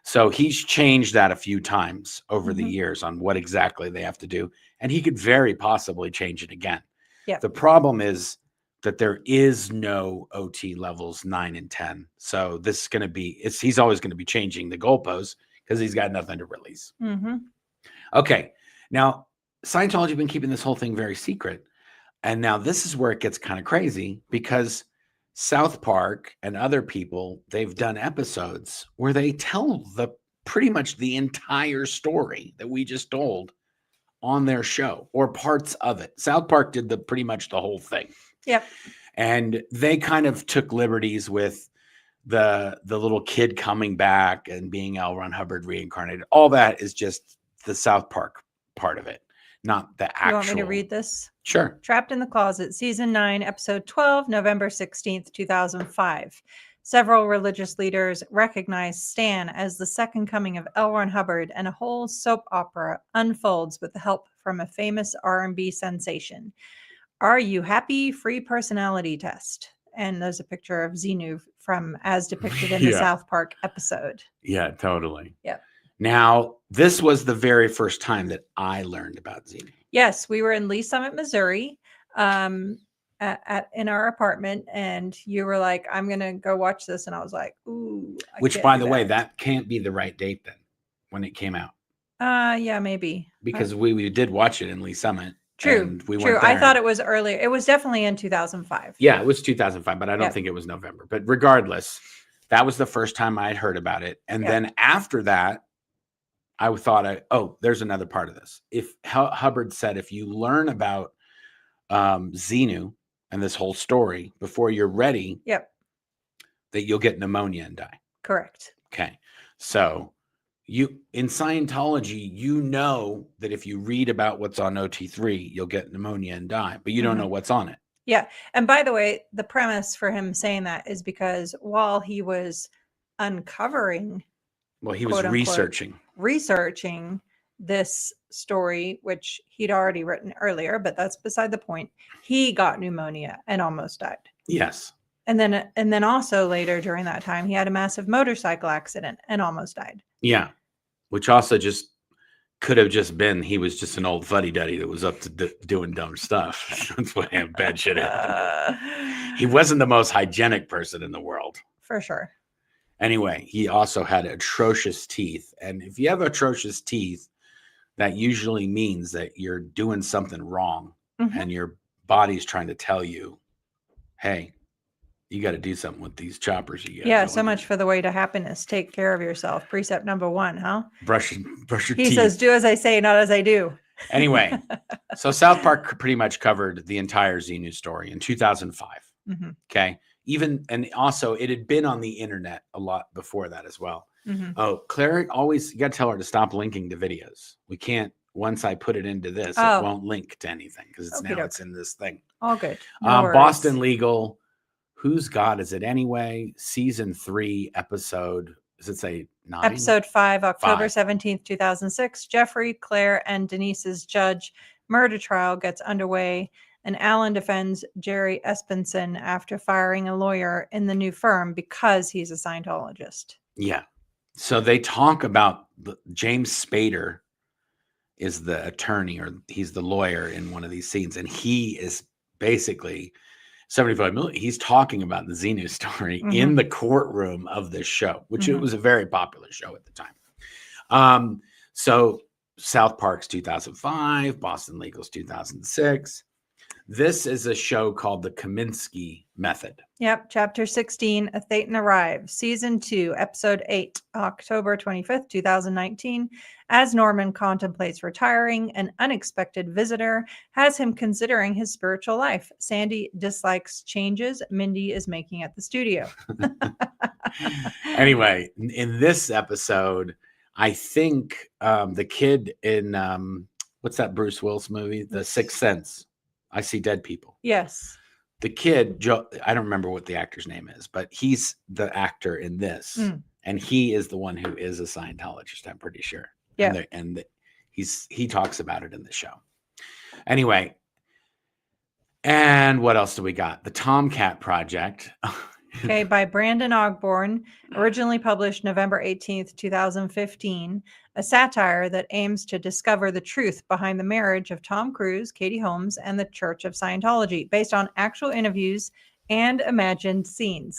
So he's changed that a few times over the years on what exactly they have to do. And he could very possibly change it again. Yeah. The problem is that there is no OT levels 9 and 10. So this is going to be, he's always going to be changing the goalposts because he's got nothing to release. Okay. Now, Scientology has been keeping this whole thing very secret. And now this is where it gets kind of crazy because South Park and other people, they've done episodes where they tell pretty much the entire story that we just told on their show or parts of it. South Park did pretty much the whole thing. Yep. And they kind of took liberties with the little kid coming back and being L. Ron Hubbard reincarnated. All that is just the South Park part of it, not the actual. You want me to read this? Sure. Trapped in the Closet, Season 9, Episode 12, November 16th, 2005. Several religious leaders recognize Stan as the second coming of L. Ron Hubbard, and a whole soap opera unfolds with the help from a famous R&B sensation. Are you happy? Free personality test. And there's a picture of Xenu from as depicted in the South Park episode. Yeah, totally. Yeah. Now, this was the very first time that I learned about Xenu. Yes, we were in Lee Summit, Missouri, in our apartment, and you were like, I'm going to go watch this. And I was like, ooh. Which, by the way, that can't be the right date then when it came out. Yeah, maybe. Because we did watch it in Lee Summit. True. True. I thought it was earlier. It was definitely in 2005. Yeah, it was 2005, but I don't think it was November. But regardless, that was the first time I had heard about it. And then after that, I thought, there's another part of this. If Hubbard said, if you learn about Xenu and this whole story before you're ready, that you'll get pneumonia and die. Correct. Okay. So in Scientology, that if you read about what's on OT3, you'll get pneumonia and die, but you don't know what's on it. Yeah. And by the way, the premise for him saying that is because while he was uncovering, he was researching this story, which he'd already written earlier, but that's beside the point. He got pneumonia and almost died. Yes. And then also later during that time, he had a massive motorcycle accident and almost died. Yeah. Which also just could have just been, he was just an old fuddy-duddy that was up to doing dumb stuff. That's what bad shit happened. He wasn't the most hygienic person in the world. For sure. Anyway, he also had atrocious teeth. And if you have atrocious teeth, that usually means that you're doing something wrong and your body's trying to tell you, hey, you got to do something with these choppers you get. Yeah, so much for the way to happiness. Take care of yourself. Precept number 1, huh? Brush your teeth. He says, do as I say, not as I do. Anyway, so South Park pretty much covered the entire Xenu story in 2005. Okay. even, and also it had been on the internet a lot before that as well. Mhm. Oh, Claire, always, you got to tell her to stop linking to videos. We can't, once I put it into this, Oh. it won't link to anything because it's now Okey-doke. it's in this thing. All good. No worries. Boston Legal, Whose God Is It Anyway? Season 3, episode, does it say 9? Episode 5, October 5. 17th, 2006. Jeffrey, Claire, and Denise's judge murder trial gets underway, and Alan defends Jerry Espenson after firing a lawyer in the new firm because he's a Scientologist. Yeah. So they talk about James Spader is the attorney, or he's the lawyer in one of these scenes, and he is basically 75 million. He's talking about the Xenu story in the courtroom of this show, which it was a very popular show at the time. So South Park's 2005, Boston Legal's 2006. This is a show called the Kaminsky Method. Yep. Chapter 16, A Thetan Arrives. Season 2, Episode 8, October 25th, 2019. As Norman contemplates retiring, an unexpected visitor has him considering his spiritual life. Sandy dislikes changes Mindy is making at the studio. Anyway, in this episode, I think the kid in, what's that Bruce Willis movie? The Sixth Sense. I See Dead People. Yes. The kid, Joe, I don't remember what the actor's name is, but he's the actor in this. And he is the one who is a Scientologist, I'm pretty sure. Yeah. And he talks about it in the show. Anyway, and what else do we got? The Tomcat Project. Okay, by Brandon Ogborn, originally published November 18th, 2015, a satire that aims to discover the truth behind the marriage of Tom Cruise, Katie Holmes, and the Church of Scientology, based on actual interviews and imagined scenes.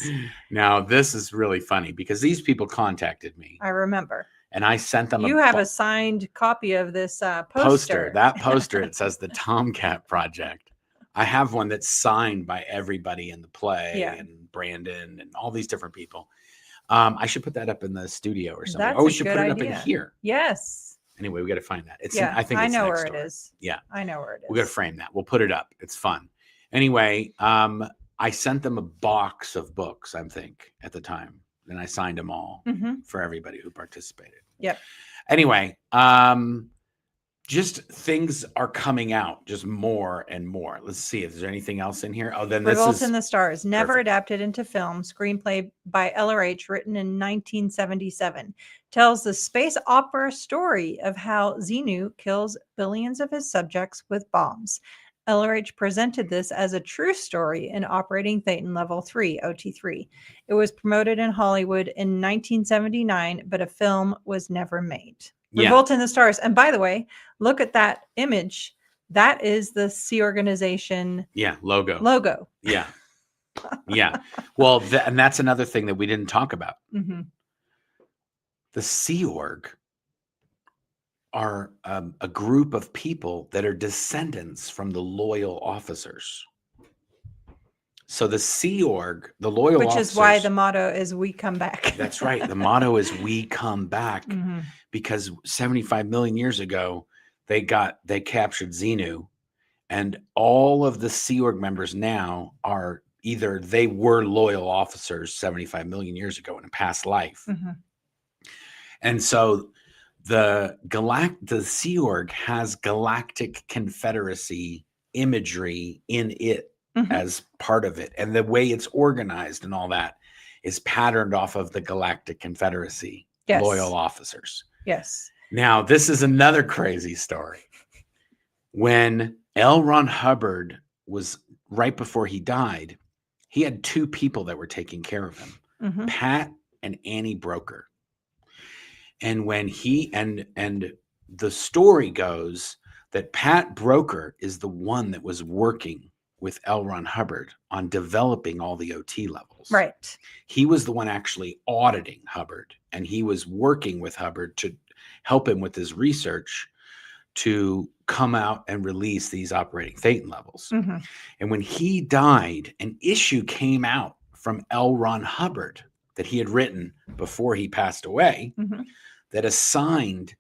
Now, this is really funny because these people contacted me. I remember. And I sent them You have a signed copy of this poster. That poster, it says the Tomcat Project. I have one that's signed by everybody in the play and Brandon and all these different people. I should put that up in the studio or something. That's we should put it idea. up in here. Yes. Anyway, we got to find that. It's yeah, I think it's I know next where door. it is. Yeah. I know where it is. We got to frame that. We'll put it up. It's fun. Anyway, I sent them a box of books, I think, at the time. And I signed them all for everybody who participated. Yep. Anyway, just things are coming out, just more and more. Let's see if there's anything else in here. Oh, then this Revolt is in the Stars, never perfect. adapted into film, screenplay by LRH, written in 1977, tells the space opera story of how Xenu kills billions of his subjects with bombs. LRH presented this as a true story in Operating Thetan Level 3, OT3. It was promoted in Hollywood in 1979, but a film was never made. Revolt in the Stars. And by the way, look at that image. That is the Sea Organization logo. Yeah. Yeah. Well, and that's another thing that we didn't talk about. The Sea Org are a group of people that are descendants from the loyal officers. So the Sea Org, the loyal officers. Which is why the motto is "We Come Back." That's right. The motto is "We Come Back," because 75 million years ago, they captured Xenu, and all of the Sea Org members now are either they were loyal officers 75 million years ago in a past life. And so the Sea Org has Galactic Confederacy imagery in it as part of it. And the way it's organized and all that is patterned off of the Galactic Confederacy loyal officers. Yes. Now, this is another crazy story. When L. Ron Hubbard was right before he died, he had two people that were taking care of him, Pat and Annie Broker. And when and the story goes that Pat Broker is the one that was working with L. Ron Hubbard on developing all the OT levels. Right. He was the one actually auditing Hubbard, and he was working with Hubbard to help him with his research to come out and release these operating Thetan levels. And when he died, an issue came out from L. Ron Hubbard that he had written before he passed away that assigned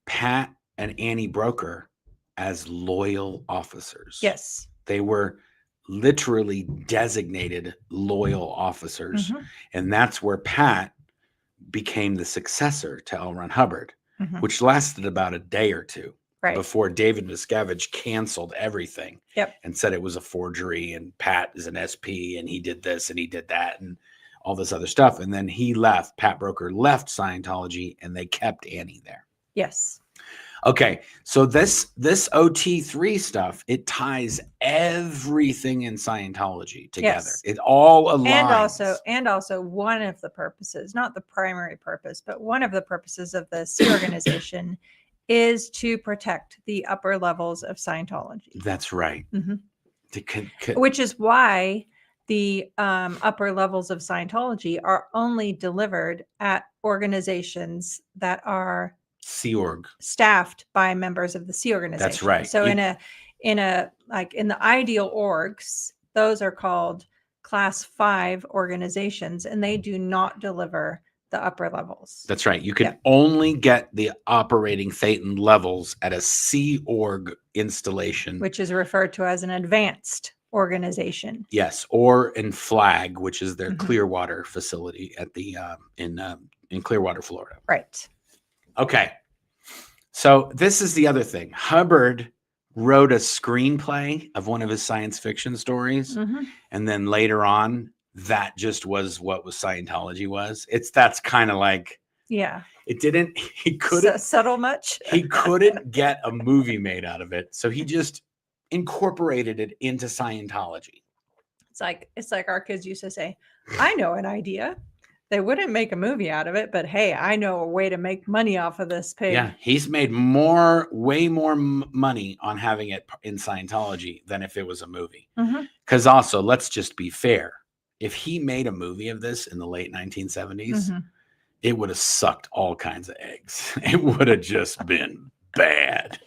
Pat and Annie Broker as loyal officers. Yes. They were literally designated loyal officers. Mhm. And that's where Pat became the successor to L. Ron Hubbard, Mhm. which lasted about a day or two Right. before David Miscavige canceled everything Yep. and said it was a forgery and Pat is an SP and he did this and he did that and all this other stuff. And then he left, Pat Broker left Scientology and they kept Annie there. Yes. Okay, so this OT3 stuff, it ties everything in Scientology together. Yes. It all aligns. And also one of the purposes, not the primary purpose, but one of the purposes of the Sea organization is to protect the upper levels of Scientology. That's right. Mhm. To Which is why the upper levels of Scientology are only delivered at organizations that are Sea Org. staffed by members of the Sea organization. That's right. So in a like in the ideal orgs, those are called class 5 organizations, and they do not deliver the upper levels. That's right. You can only get the operating Thetan levels at a Sea Org installation, which is referred to as an advanced organization. Yes, or in Flag, which is their Mhm. Clearwater facility at the in Clearwater, Florida. Right. Okay. So this is the other thing. Hubbard wrote a screenplay of one of his science fiction stories. Mhm. And then later on, that just was what was Scientology was. That's kind of like, Yeah. it didn't, he couldn't subtle much. he couldn't get a movie made out of it. So he just incorporated it into Scientology. It's like our kids used to say, I know an idea. They wouldn't make a movie out of it, but hey, I know a way to make money off of this pig. Yeah, he's made way more money on having it in Scientology than if it was a movie. Because also, let's just be fair. If he made a movie of this in the late 1970s, it would have sucked all kinds of eggs. It would have just been bad.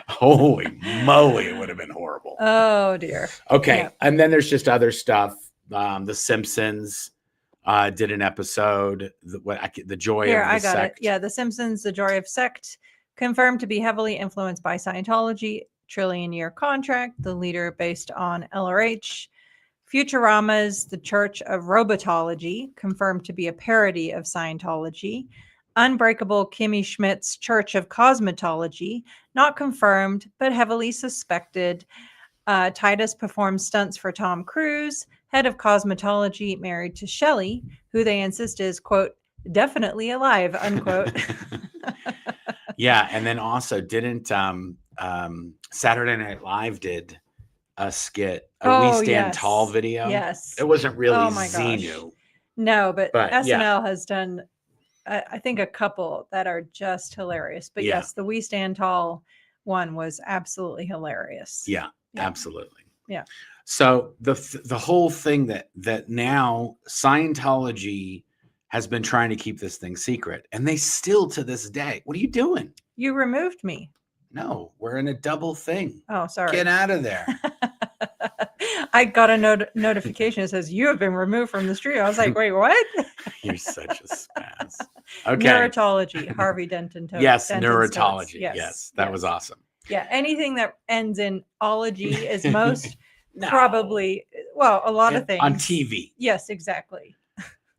Holy moly, it would have been horrible. Oh, dear. Okay, Yeah. And then there's just other stuff. The Simpsons did an episode, the joy Here, of the I got sect. it. Yeah, The Simpsons, The Joy of Sect, confirmed to be heavily influenced by Scientology, trillion-year contract, the leader based on LRH. Futurama's The Church of Robotology, confirmed to be a parody of Scientology. Unbreakable Kimmy Schmidt's Church of Cosmetology, not confirmed, but heavily suspected. Titus performed stunts for Tom Cruise, head of cosmetology, married to Shelley, who they insist is, quote, definitely alive, unquote. Yeah, and then also didn't Saturday Night Live did a skit, We Stand Tall video. Yes. It wasn't really Xenu. Gosh. No, but SNL yeah. has done, I think, a couple that are just hilarious. But yes, the We Stand Tall one was absolutely hilarious. Yeah. Absolutely. Yeah. So the whole thing that now Scientology has been trying to keep this thing secret, and they still to this day. What are you doing? You removed me. No, we're in a double thing. Oh, sorry. Get out of there. I got a notification that says you have been removed from the stream. I was like, wait, what? You're such a spaz. Okay. Neurotology, Harvey Denton. Yes, neurotology. Yes, that was awesome. Yeah, anything that ends in ology is most probably, well, a lot of things. On TV. Yes, exactly.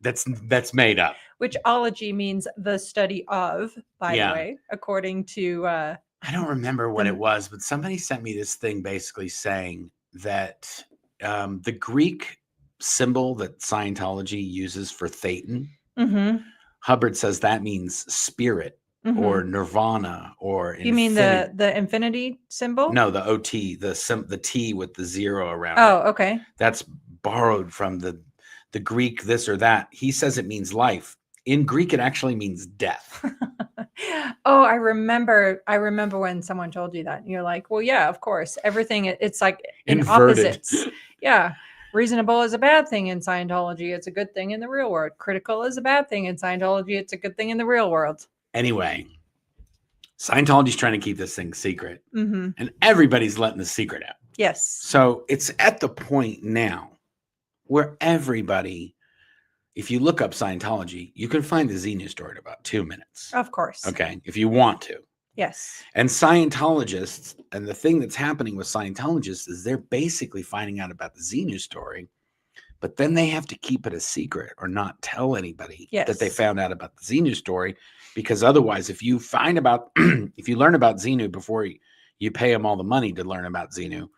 That's made up. Which ology means the study of, by the way, according to... I don't remember what it was, but somebody sent me this thing basically saying that the Greek symbol that Scientology uses for Thetan, Hubbard says that means spirit. Or nirvana, or you mean the infinity symbol? No, the OT, the T with the 0 around. Oh, okay. That's borrowed from the Greek this or that. He says it means life. In Greek, it actually means death. Oh, I remember when someone told you that. And you're like, well, yeah, of course. Everything, it's like in opposites. Yeah. Reasonable is a bad thing in Scientology. It's a good thing in the real world. Critical is a bad thing in Scientology. It's a good thing in the real world. Anyway, Scientology's trying to keep this thing secret, and everybody's letting the secret out. Yes. So it's at the point now where everybody, if you look up Scientology, you can find the Xenu story in about 2 minutes. Of course. Okay, if you want to. Yes. And Scientologists, and the thing that's happening with Scientologists is they're basically finding out about the Xenu story, but then they have to keep it a secret or not tell anybody that they Yes. found out about the Xenu story, because otherwise, if you find about, if you learn about Xenu before you pay them all the money to learn about Xenu,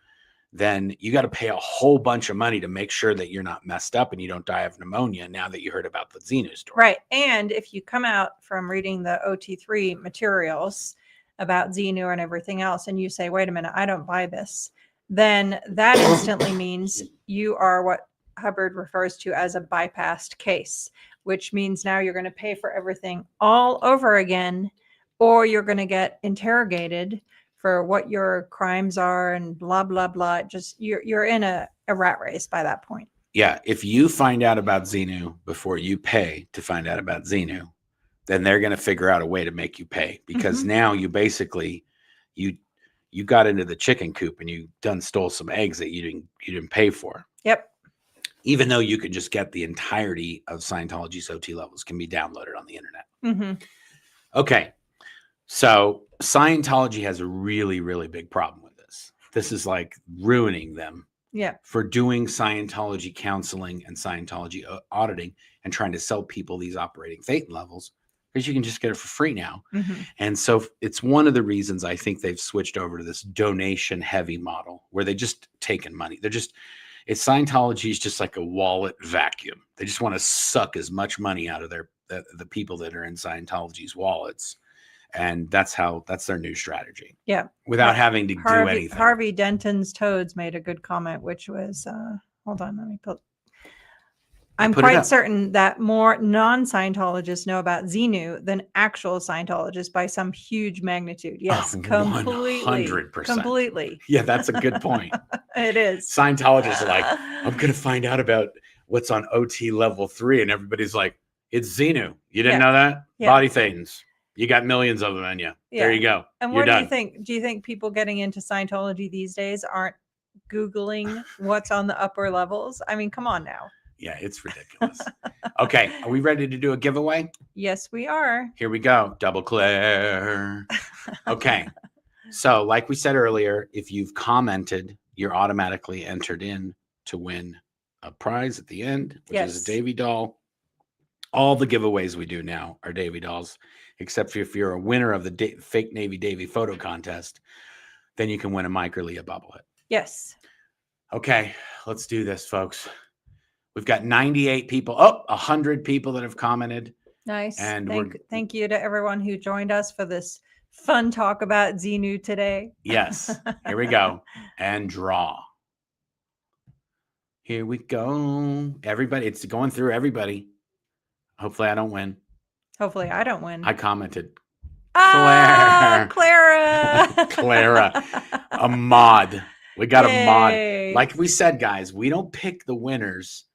then you got to pay a whole bunch of money to make sure that you're not messed up and you don't die of pneumonia now that you heard about the Xenu story. Right. And if you come out from reading the OT3 materials about Xenu and everything else, and you say, wait a minute, I don't buy this, then that instantly means you are what Hubbard refers to as a bypassed case, which means now you're going to pay for everything all over again, or you're going to get interrogated for what your crimes are and blah, blah, blah. Just you're in a rat race by that point. Yeah. If you find out about Xenu before you pay to find out about Xenu, then they're going to figure out a way to make you pay, because now you basically, you got into the chicken coop and you stole some eggs that you didn't pay for. Yep. Even though you could just get the entirety of Scientology's OT levels can be downloaded on the internet. Okay. So Scientology has a really, really big problem with this. This is like ruining them for doing Scientology counseling and Scientology auditing and trying to sell people these operating Thetan levels, because you can just get it for free now. And so it's one of the reasons I think they've switched over to this donation heavy model where they just taking money. Scientology is just like a wallet vacuum. They just want to suck as much money out of the people that are in Scientology's wallets. And that's their new strategy. Yeah. Without having to do anything. Harvey Denton's Toads made a good comment, which was, hold on, let me put. I'm quite certain that more non-Scientologists know about Xenu than actual Scientologists by some huge magnitude. Yes, completely. 100%. Completely. Yeah, that's a good point. It is. Scientologists are like, I'm going to find out about what's on OT level 3. And everybody's like, it's Xenu. You didn't know that? Yeah. Body Thetans. You got millions of them in you. There you go. And what do you think? Do you think people getting into Scientology these days aren't Googling what's on the upper levels? I mean, come on now. Yeah, it's ridiculous. Okay, are we ready to do a giveaway? Yes, we are. Here we go. Double Claire. Okay. So, like we said earlier, if you've commented, you're automatically entered in to win a prize at the end, which is a Davy doll. All the giveaways we do now are Davy dolls, except for if you're a winner of the fake Navy Davy photo contest, then you can win a Mike or Leah bobblehead. Yes. Okay, let's do this, folks. We've got 98 people. 100 people that have commented. Nice. And thank you to everyone who joined us for this fun talk about Xenu today. Yes. Here we go. And draw. Here we go. Everybody, it's going through everybody. Hopefully I don't win. Hopefully I don't win. I commented. Clara. Clara. A mod. We got a mod. Like we said, guys, we don't pick the winners.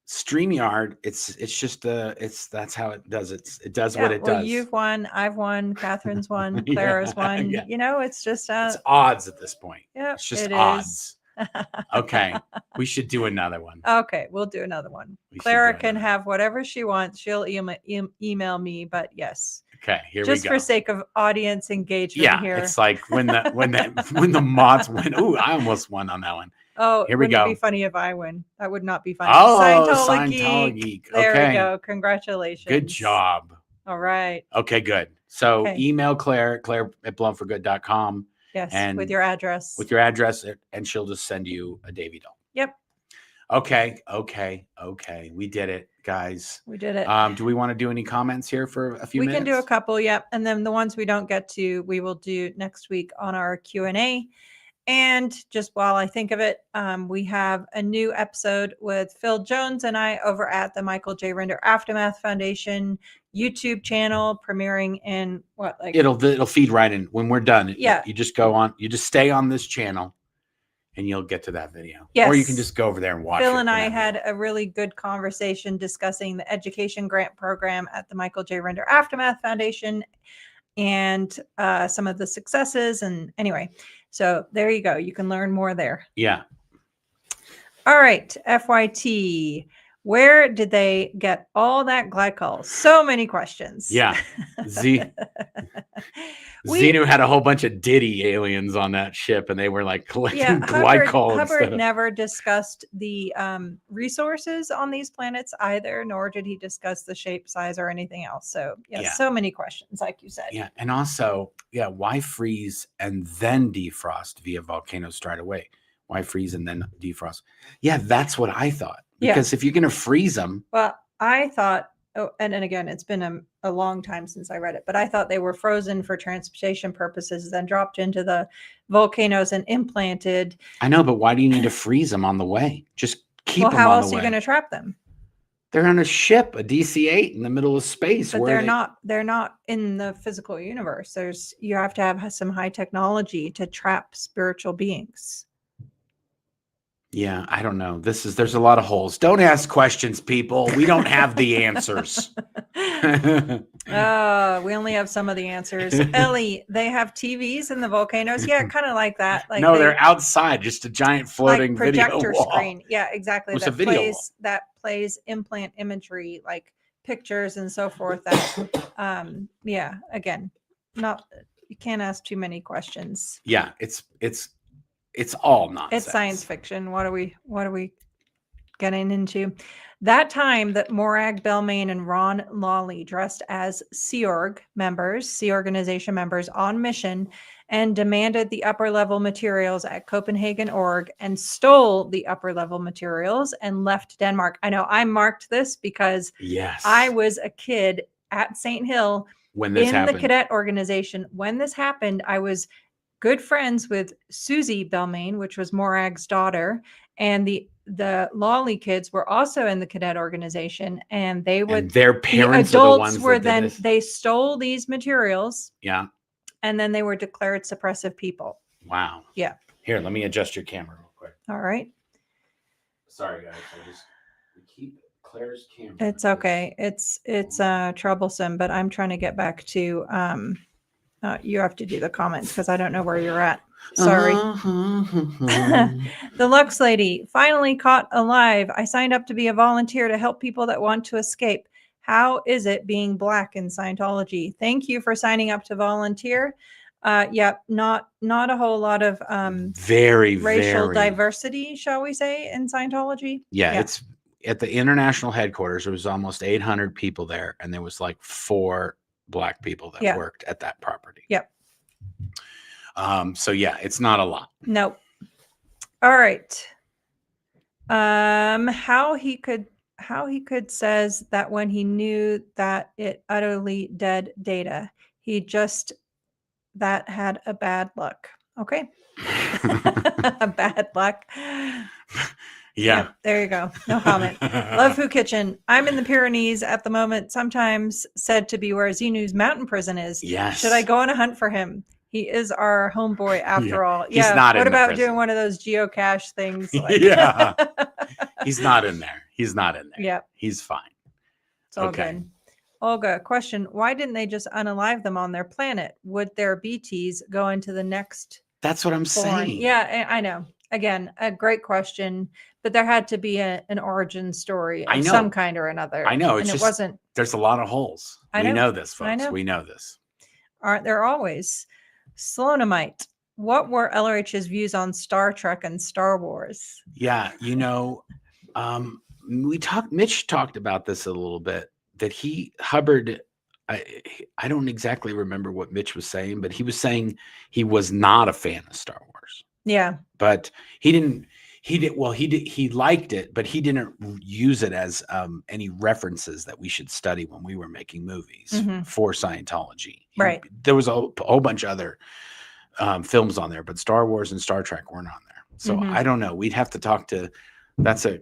StreamYard, that's how it does it. It does what it does. You've won, I've won, Catherine's won, Clara's won. Yeah. You know, it's just it's odds at this point. Yeah, it's just odds. Okay, we should do another one. Okay, we'll do another one. Clara can have whatever she wants. She'll email me, but yes. Okay, here we go. Just for sake of audience engagement here. It's like when the mods win. Ooh, I almost won on that one. Oh, here we go. It'd be funny if I win. That would not be funny. Oh, Scientology Geek. There we go. Congratulations. Good job. All right. Okay, good. So email Claire at blownforgood.com. Yes, and with your address. With your address, and she'll just send you a Davy doll. Yep. Okay. We did it, guys. We did it. Do we want to do any comments here for a few minutes? We can do a couple, yep. And then the ones we don't get to, we will do next week on our Q&A. And just while I think of it, we have a new episode with Phil Jones and I over at the Michael J. Render Aftermath Foundation YouTube channel, premiering in it'll feed right in when we're done. Yeah. You just go on, you just stay on this channel and you'll get to that video. Yes. Or you can just go over there and watch it. Phil and I had a really good conversation discussing the education grant program at the Michael J. Render Aftermath Foundation and some of the successes. And anyway, so there you go. You can learn more there. Yeah. All right. FYT. Where did they get all that glycol? So many questions. Yeah. Xenu had a whole bunch of Diddy aliens on that ship, and they were like collecting glycol. Hubbard never discussed the resources on these planets either, nor did he discuss the shape, size, or anything else. So so many questions, like you said. Yeah, and also, why freeze and then defrost via volcanoes straight away? Why freeze and then defrost? Yeah, that's what I thought. Because if you're going to freeze them. Well, I thought, and again, it's been a long time since I read it, but I thought they were frozen for transportation purposes, then dropped into the volcanoes and implanted. I know, but why do you need to freeze them on the way? Just keep them on the way. Well, how else are you going to trap them? They're on a ship, a DC-8 in the middle of space. But they're not in the physical universe. You have to have some high technology to trap spiritual beings. Yeah, I don't know. There's a lot of holes. Don't ask questions, people. We don't have the answers. We only have some of the answers. Ellie, they have TVs in the volcanoes. Yeah, kind of like that. Like no, they're outside, just a giant floating projector video wall. Screen. Yeah, exactly. It's a video wall. That plays implant imagery, like pictures and so forth. That, again, you can't ask too many questions. Yeah, it's all nonsense. It's science fiction. What are we getting into? That time that Morag Belmain and Ron Lawley dressed as Sea Organization members on mission and demanded the upper level materials at Copenhagen Org and stole the upper level materials and left Denmark. I know I marked this because I was a kid at St. Hill when this happened. The cadet organization. When this happened, I was good friends with Susie Belmain, which was Morag's daughter, and the Lawley kids were also in the cadet organization, and their parents the adults are the ones were that did this. They stole these materials. Yeah. And then they were declared suppressive people. Wow. Yeah. Here, let me adjust your camera real quick. All right. Sorry, guys. We keep Claire's camera. It's okay. It's troublesome, but I'm trying to get back to you have to do the comments because I don't know where you're at. Sorry. The Lux Lady, finally caught alive. I signed up to be a volunteer to help people that want to escape. How is it being Black in Scientology? Thank you for signing up to volunteer. Not a whole lot of very racial diversity, shall we say, in Scientology. Yeah, it's at the international headquarters. There was almost 800 people there, and there was like 4 Black people that worked at that property. Yep. So it's not a lot. Nope. All right. How he could says that when he knew that it utterly dead data, he just that had a bad luck. Okay. A bad luck. Yeah. There you go. No comment. Love Who Kitchen. I'm in the Pyrenees at the moment, sometimes said to be where Xenu's mountain prison is. Yes. Should I go on a hunt for him? He is our homeboy after all. He's not what in the about prison. doing one of those geocache things? Like... Yeah. He's not in there. Yeah. He's fine. It's all good. Olga, question. Why didn't they just unalive them on their planet? Would their BTs go into the next? That's what I'm saying. Yeah, I know. Again, a great question, but there had to be an origin story of some kind or another. I know. It wasn't. There's a lot of holes. We know this, folks. I know. We know this. Aren't there always? Slonomite, what were LRH's views on Star Trek and Star Wars? Yeah, Mitch talked about this a little bit, that Hubbard, I don't exactly remember what Mitch was saying, but he was saying he was not a fan of Star Wars. Yeah. But he liked it, but he didn't use it as any references that we should study when we were making movies for Scientology. Right. There was a whole bunch of other films on there, but Star Wars and Star Trek weren't on there. So I don't know. We'd have to talk to, that's a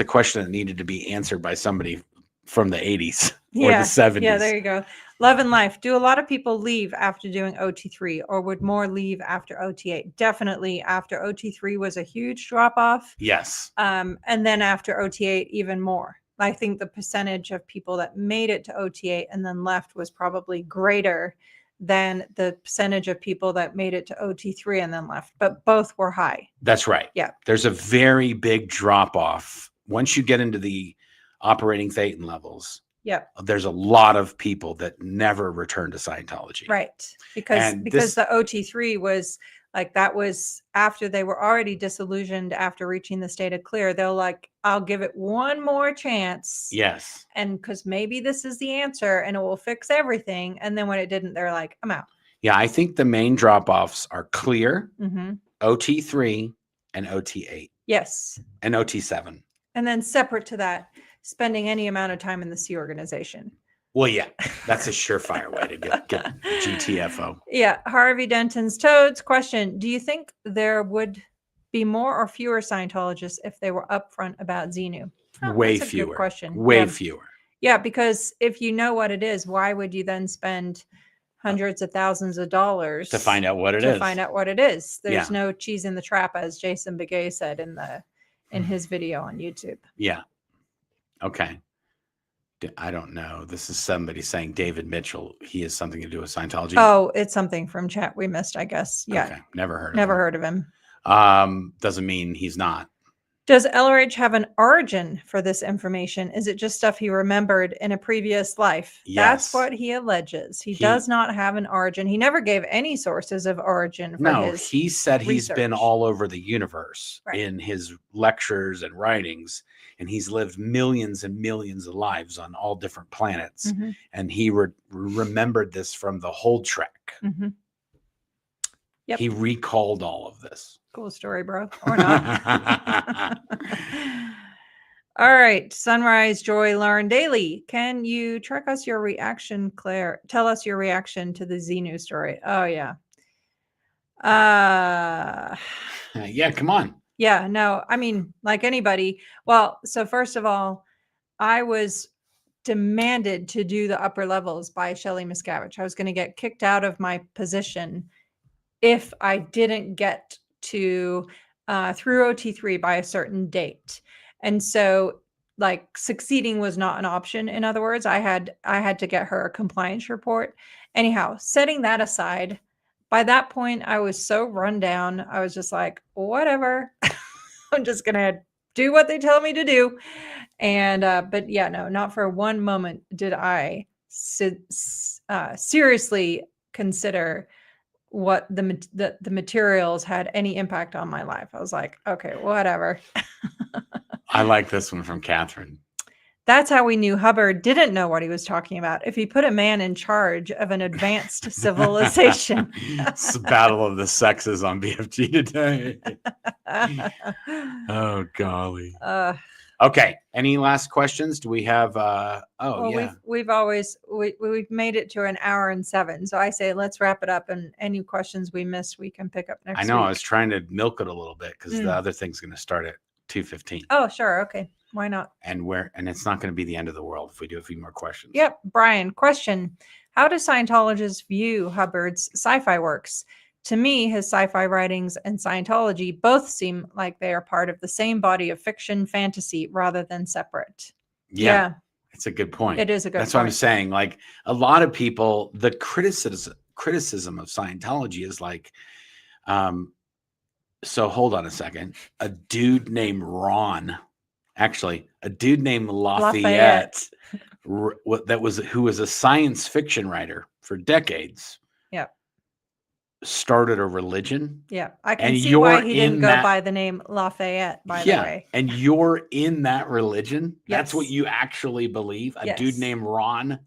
question that needed to be answered by somebody from the 80s or the 70s. Yeah, there you go. Love and Life. Do a lot of people leave after doing OT3, or would more leave after OT8? Definitely after OT3 was a huge drop off. Yes. And then after OT8, even more. I think the percentage of people that made it to OT8 and then left was probably greater than the percentage of people that made it to OT3 and then left, but both were high. That's right. Yeah. There's a very big drop off once you get into the operating Thetan levels. Yep. There's a lot of people that never return to Scientology. Right. Because And the OT3 was like, that was after they were already disillusioned after reaching the state of clear. They're like, I'll give it one more chance. Yes. And because maybe this is the answer and it will fix everything. And then when it didn't, they're like, I'm out. Yeah, I think the main drop-offs are clear, Mm-hmm. OT3, and OT8. Yes. And OT7. And then separate to that, spending any amount of time in the C organization. Well, yeah, that's a surefire way to get GTFO. Yeah. Harvey Denton's Toads question. Do you think there would be more or fewer Scientologists if they were upfront about Xenu? Oh, Way that's a fewer. good question. Way Yeah. fewer. Yeah, because if you know what it is, why would you then spend hundreds of thousands of dollars To find out what it is. to find out what it is? There's Yeah. no cheese in the trap, as Jason Begay said in his video on YouTube. Yeah. Okay. I don't know. This is somebody saying David Mitchell. He has something to do with Scientology. Oh, it's something from chat we missed, I guess. Yeah. Okay. Never heard of him. Doesn't mean he's not. Does LRH have an origin for this information? Is it just stuff he remembered in a previous life? Yes. That's what he alleges. He does not have an origin. He never gave any sources of origin for his he said he's been research. all over the universe Right. in his lectures and writings, and he's lived millions and millions of lives on all different planets. Mhm. And he remembered this from the whole trek. Mhm. Yep. He recalled all of this. Cool story, bro. Or not. All right. Sunrise Joy Learn Daily. Can you track us your reaction, Claire? Tell us your reaction to the Xenu story. Oh, yeah. Yeah, come on. Yeah, no, I mean, like anybody. Well, so first of all, I was demanded to do the upper levels by Shelley Miscavige. I was going to get kicked out of my position if I didn't get to through OT3 by a certain date. And so like succeeding was not an option. In other words, I had to get her a compliance report. Anyhow, setting that aside, by that point, I was so run down. I was just like, whatever. I'm just going to do what they tell me to do. And, but yeah, no, not for one moment did I seriously consider what the materials had any impact on my life. I was like, okay, whatever. I like this one from Catherine. That's how we knew Hubbard didn't know what he was talking about. If he put a man in charge of an advanced civilization. It's the battle of the sexes on BFG today. Oh, golly. Okay. Any last questions? Do we have, yeah. We've made it to an hour and 7. So I say, let's wrap it up, and any questions we missed, we can pick up next week. I know. I was trying to milk it a little bit because the other thing's going to start at 2:15. Oh, sure. Okay. Why not? And it's not going to be the end of the world if we do a few more questions. Yep. Brian, question. How do Scientologists view Hubbard's sci-fi works? To me, his sci-fi writings and Scientology both seem like they are part of the same body of fiction fantasy rather than separate. Yeah. It's a good point. It is a good point. That's what I'm saying. Like a lot of people, the criticism of Scientology is like, so hold on a second. A dude named Ron, actually, a dude named Lafayette. Who was a science fiction writer for decades. Yeah. Started a religion. Yeah. I can see why he didn't go by the name Lafayette, by the way. And you're in that religion. Yes. That's what you actually believe. A Yes. dude named Ron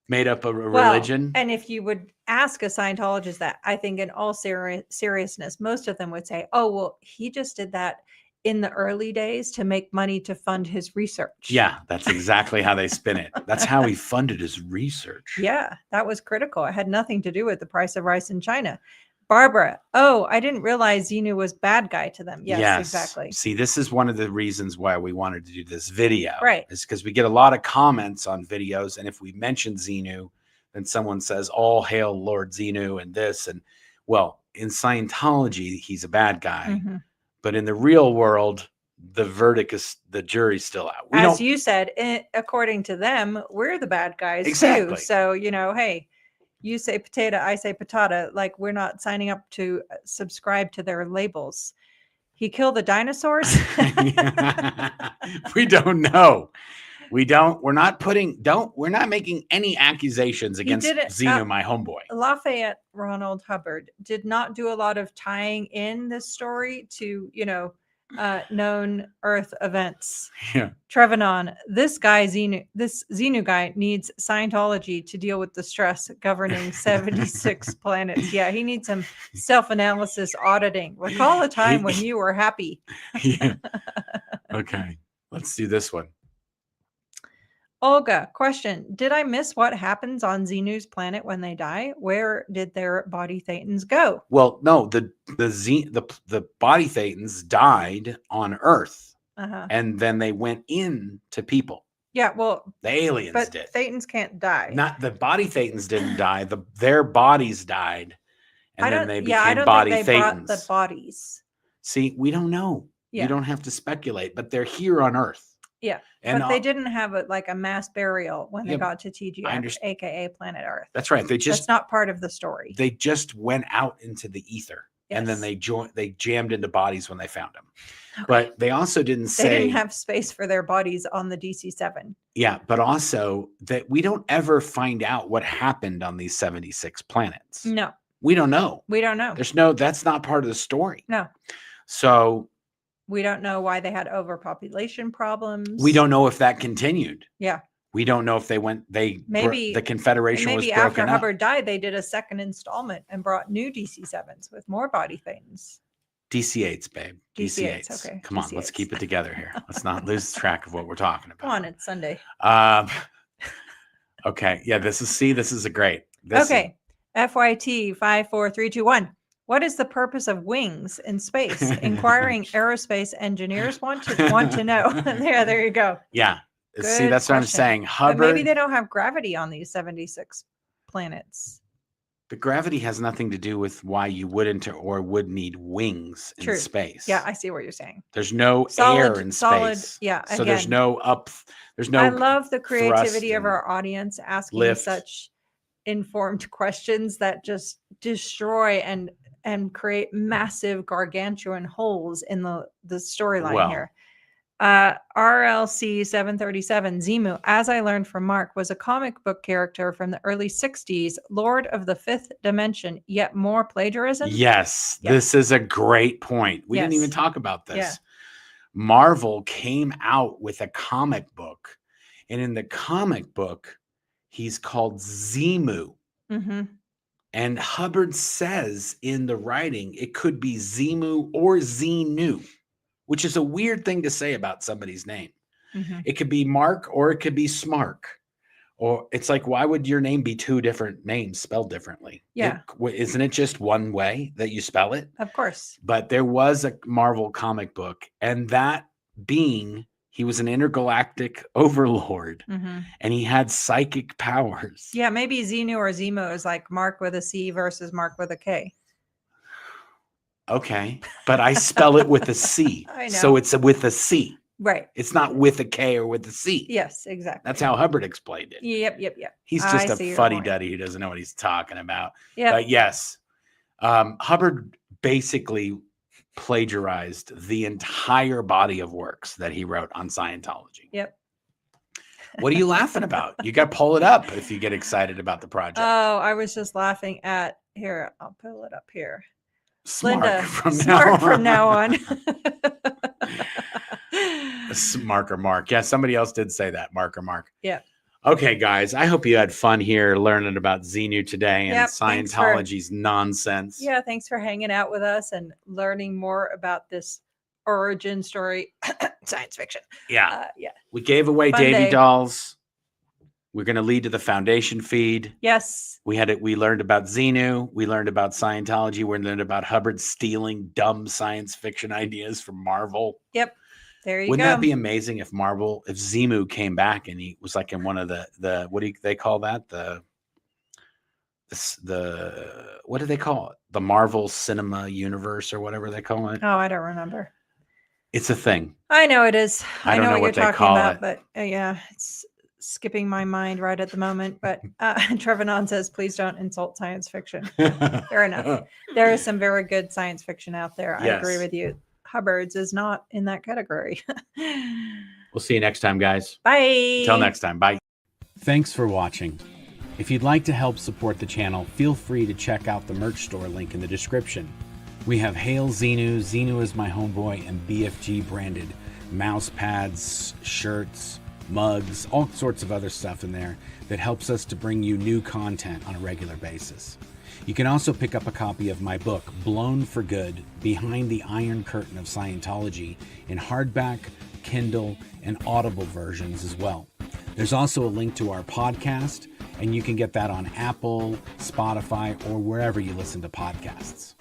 made up a religion. And if you would ask a Scientologist that, I think in all seriousness, most of them would say, oh, well, he just did that in the early days to make money to fund his research. Yeah, that's exactly how they spin it. That's how he funded his research. Yeah, that was critical. It had nothing to do with the price of rice in China. Barbara, oh, I didn't realize Xenu was bad guy to them. Yes, exactly. See, this is one of the reasons why we wanted to do this video. Right. Is because we get a lot of comments on videos. And if we mention Xenu, then someone says, all hail Lord Xenu and this. And well, in Scientology, he's a bad guy. Mm-hmm. But in the real world, the jury's still out. As you said, according to them, we're the bad guys Exactly. too. So, hey, you say potato, I say patata. Like, we're not signing up to subscribe to their labels. He killed the dinosaurs? We don't know. We're not making any accusations against did it, Xenu, my homeboy. Lafayette Ronald Hubbard did not do a lot of tying in this story to, known Earth events. Yeah. Trevenon, this Xenu guy needs Scientology to deal with the stress governing 76 planets. Yeah, he needs some self-analysis auditing. Recall a time when you were happy. Yeah. Okay, let's do this one. Olga, question. Did I miss what happens on Xenu's planet when they die? Where did their body Thetans go? Well, no, the body Thetans died on Earth, and then they went into people. Yeah, well, the aliens did. Thetans can't die. Not the body Thetans didn't die. Their bodies died, and then they became I don't body think they Thetans. brought the bodies. See, we don't know. Yeah. You don't have to speculate, but they're here on Earth. Yeah, and but they didn't have a mass burial when they got to TGF, aka Planet Earth. That's right. That's not part of the story. They just went out into the ether, and then they jammed into bodies when they found them. Okay. But they also didn't say they didn't have space for their bodies on the DC-7. Yeah, but also that we don't ever find out what happened on these 76 planets. No, we don't know. We don't know. That's not part of the story. No. So we don't know why they had overpopulation problems. We don't know if that continued. Yeah. We don't know if maybe the Confederation was broken after up. Hubbard died, they did a second installment and brought new DC-7s with more body things. DC-8s, babe. DC-8s. Okay. Come on, let's keep it together here. Let's not lose track of what we're talking about. Come on, it's Sunday. Okay. Yeah, this is a great. Okay. FYT 54321. What is the purpose of wings in space? Inquiring aerospace engineers want to know. There you go. Yeah. See, that's what I'm saying. Hubbard. But maybe they don't have gravity on these 76 planets. The gravity has nothing to do with why you wouldn't or would need wings in space. Yeah, I see what you're saying. There's no air in space. Yeah. So there's no I love the creativity of our audience asking such informed questions that just destroy and create massive gargantuan holes in the storyline here. RLC 737 Xenu, as I learned from Mark, was a comic book character from the early 60s, Lord of the Fifth Dimension, yet more plagiarism. Yes, this is a great point. We didn't even talk about this. Yeah. Marvel came out with a comic book, and in the comic book, he's called Xenu. Mm-hmm. And Hubbard says in the writing, it could be Xenu or Xenu, which is a weird thing to say about somebody's name. Mm-hmm. It could be Mark or it could be Smark. Or it's like, why would your name be two different names spelled differently? Yeah. Isn't it just one way that you spell it? Of course. But there was a Marvel comic book, and that being, he was an intergalactic overlord, and he had psychic powers. Yeah, maybe Xenu or Zemo is like Mark with a C versus Mark with a K. Okay, but I spell it with a C. I know. So it's with a C. Right. It's not with a K or with a C. Yes, exactly. That's how Hubbard explained it. Yep. He's just a fuddy-duddy who doesn't know what he's talking about. Yeah. But yes, Hubbard basically plagiarized the entire body of works that he wrote on Scientology. Yep. What are you laughing about? You got to pull it up if you get excited about the project. Oh, I was just laughing at here. I'll pull it up here. Smart Linda, from now on. Mark. Mark. Yeah, somebody else did say that. Mark. Yeah. Okay, guys. I hope you had fun here learning about Xenu today and Scientology's nonsense. Yeah, thanks for hanging out with us and learning more about this origin story, science fiction. Yeah. We gave away Davy dolls. We're going to lead to the foundation feed. Yes. We learned about Xenu. We learned about Scientology. We learned about Hubbard stealing dumb science fiction ideas from Marvel. Yep. There you go. Wouldn't that be amazing if Xenu came back and he was like in one of the what do they call that? The what do they call it? The Marvel Cinema Universe or whatever they call it. Oh, I don't remember. It's a thing. I know it is. I don't know what you're they talking call about, it. but yeah, it's skipping my mind right at the moment. But Trevenon says, please don't insult science fiction. Fair enough. There is some very good science fiction out there. I agree with you. Hubbard's is not in that category. We'll see you next time, guys. Bye. Until next time. Bye. Thanks for watching. If you'd like to help support the channel, feel free to check out the merch store link in the description. We have Hail Xenu, Xenu is my homeboy, and BFG branded mouse pads, shirts, mugs, all sorts of other stuff in there that helps us to bring you new content on a regular basis. You can also pick up a copy of my book, Blown for Good, Behind the Iron Curtain of Scientology, in hardback, Kindle, and Audible versions as well. There's also a link to our podcast, and you can get that on Apple, Spotify, or wherever you listen to podcasts.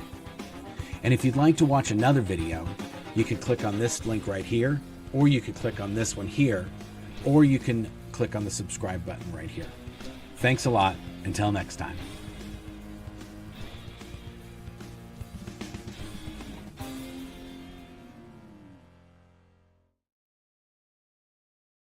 And if you'd like to watch another video, you can click on this link right here, or you can click on this one here, or you can click on the subscribe button right here. Thanks a lot. Until next time.